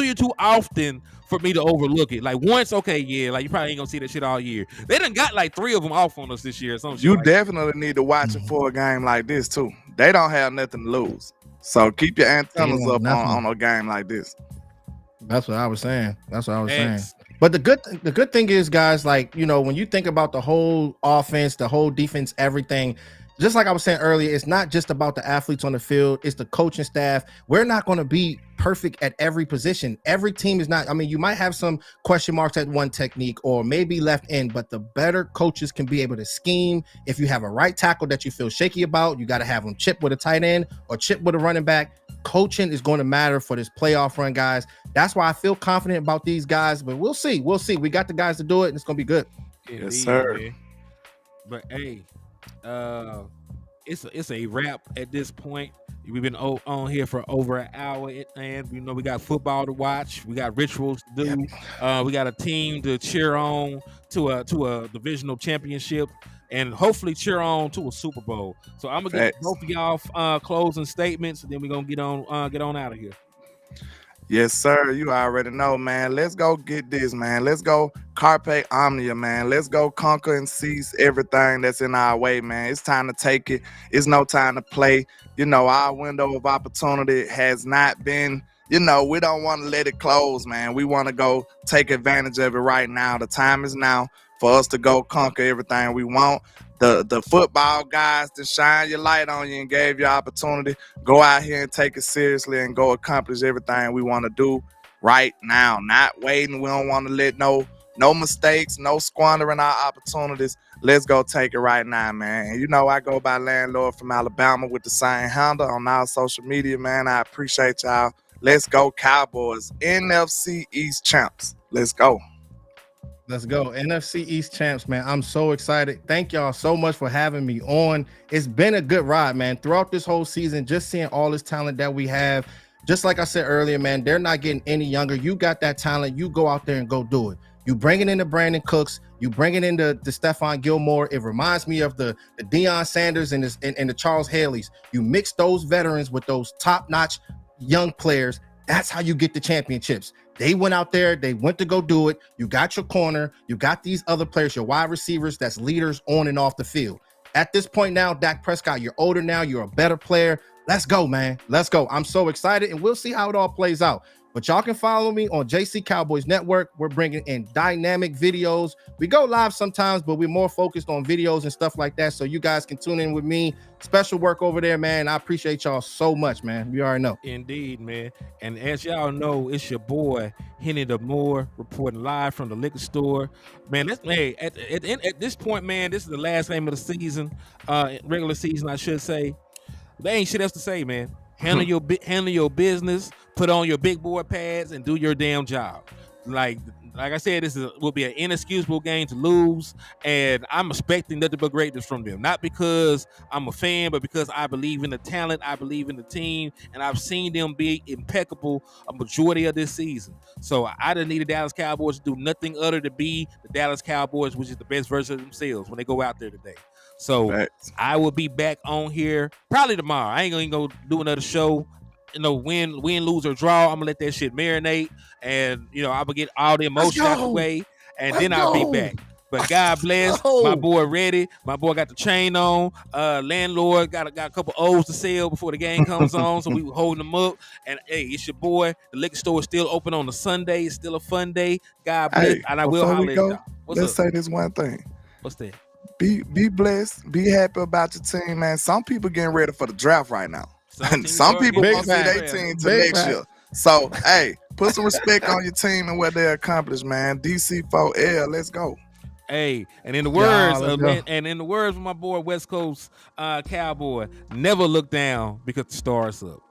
you too often for me to overlook it. Like once, okay, yeah, like you probably ain't gonna see that shit all year. They done got like 3 of them off on us this year. You definitely need to watch it for a game like this too. They don't have nothing to lose, so keep your antennas up on a game like this. That's what I was saying. But the good thing is, guys, like when you think about the whole offense, the whole defense, everything. Just like I was saying earlier, it's not just about the athletes on the field, it's the coaching staff. We're not going to be perfect at every position. Every team is not. I mean, you might have some question marks at one technique or maybe left end, but the better coaches can be able to scheme. If you have a right tackle that you feel shaky about, you got to have them chip with a tight end or chip with a running back. Coaching is going to matter for this playoff run, guys. That's why I feel confident about these guys, but we'll see. We got the guys to do it, and it's going to be good. Yes, sir. Man. But hey, it's a wrap at this point. We've been on here for over an hour, and we got football to watch. We got rituals to do. We got a team to cheer on to a divisional championship, and hopefully cheer on to a Super Bowl. So I'm gonna get both of y'all closing statements, and then we're gonna get on out of here. Yes, sir. You already know, man. Let's go get this, man. Let's go carpe omnia, man. Let's go conquer and seize everything that's in our way, man. It's time to take it. It's no time to play. Our window of opportunity has not been, we don't want to let it close, man. We want to go take advantage of it right now. The time is now for us to go conquer everything we want. The football guys that shine your light on you and gave you opportunity, go out here and take it seriously and go accomplish everything we want to do right now. Not waiting. We don't want to let no mistakes, no squandering our opportunities. Let's go take it right now, man. And I go by LandLord from Alabama with the same handle on our social media, man. I appreciate y'all. Let's go Cowboys, NFC East champs. Let's go. Let's go. NFC East champs, man. I'm so excited. Thank y'all so much for having me on. It's been a good ride, man. Throughout this whole season, just seeing all this talent that we have. Just like I said earlier, man, they're not getting any younger. You got that talent. You go out there and go do it. You bring it into Brandon Cooks. You bring it into the Stephon Gilmore. It reminds me of the Deion Sanders and the Charles Haley's. You mix those veterans with those top-notch young players. That's how you get the championships. They went out there, they went to go do it. You got your corner, you got these other players, your wide receivers, that's leaders on and off the field. At this point now, Dak Prescott, you're older now, you're a better player. Let's go, man. Let's go. I'm so excited, and we'll see how it all plays out. But y'all can follow me on JC Cowboys Network. We're bringing in dynamic videos. We go live sometimes, but we're more focused on videos and stuff like that. So you guys can tune in with me. Special work over there, man. I appreciate y'all so much, man. You already know. Indeed, man. And as y'all know, it's your boy, Henny the Moore, reporting live from the liquor store. Man, at this point, man, this is the last game of the season, regular season, I should say. There ain't shit else to say, man. Handle your business, put on your big boy pads, and do your damn job. Like I said, will be an inexcusable game to lose, and I'm expecting nothing but greatness from them. Not because I'm a fan, but because I believe in the talent, I believe in the team, and I've seen them be impeccable a majority of this season. So I didn't need the Dallas Cowboys to do nothing other than be the Dallas Cowboys, which is the best version of themselves when they go out there today. So I will be back on here probably tomorrow. I ain't gonna go do another show. Win, lose, or draw. I'm gonna let that shit marinate, and I'm gonna get all the emotion out the way, and then I'll be back. But God bless my boy. Ready, my boy got the chain on. LandLord got a couple O's to sell before the game comes on, so we were holding them up. And hey, it's your boy. The liquor store is still open on a Sunday. It's still a fun day. God bless, and I will holler at y'all. Let's say this one thing. What's that? Be blessed. Be happy about your team, man. Some people getting ready for the draft right now. Some people won't see their team till next year. So, hey, put some respect on your team and what they accomplished, man. DC4L, let's go. Hey, and in the words of my boy West Coast Cowboy, never look down because the stars up.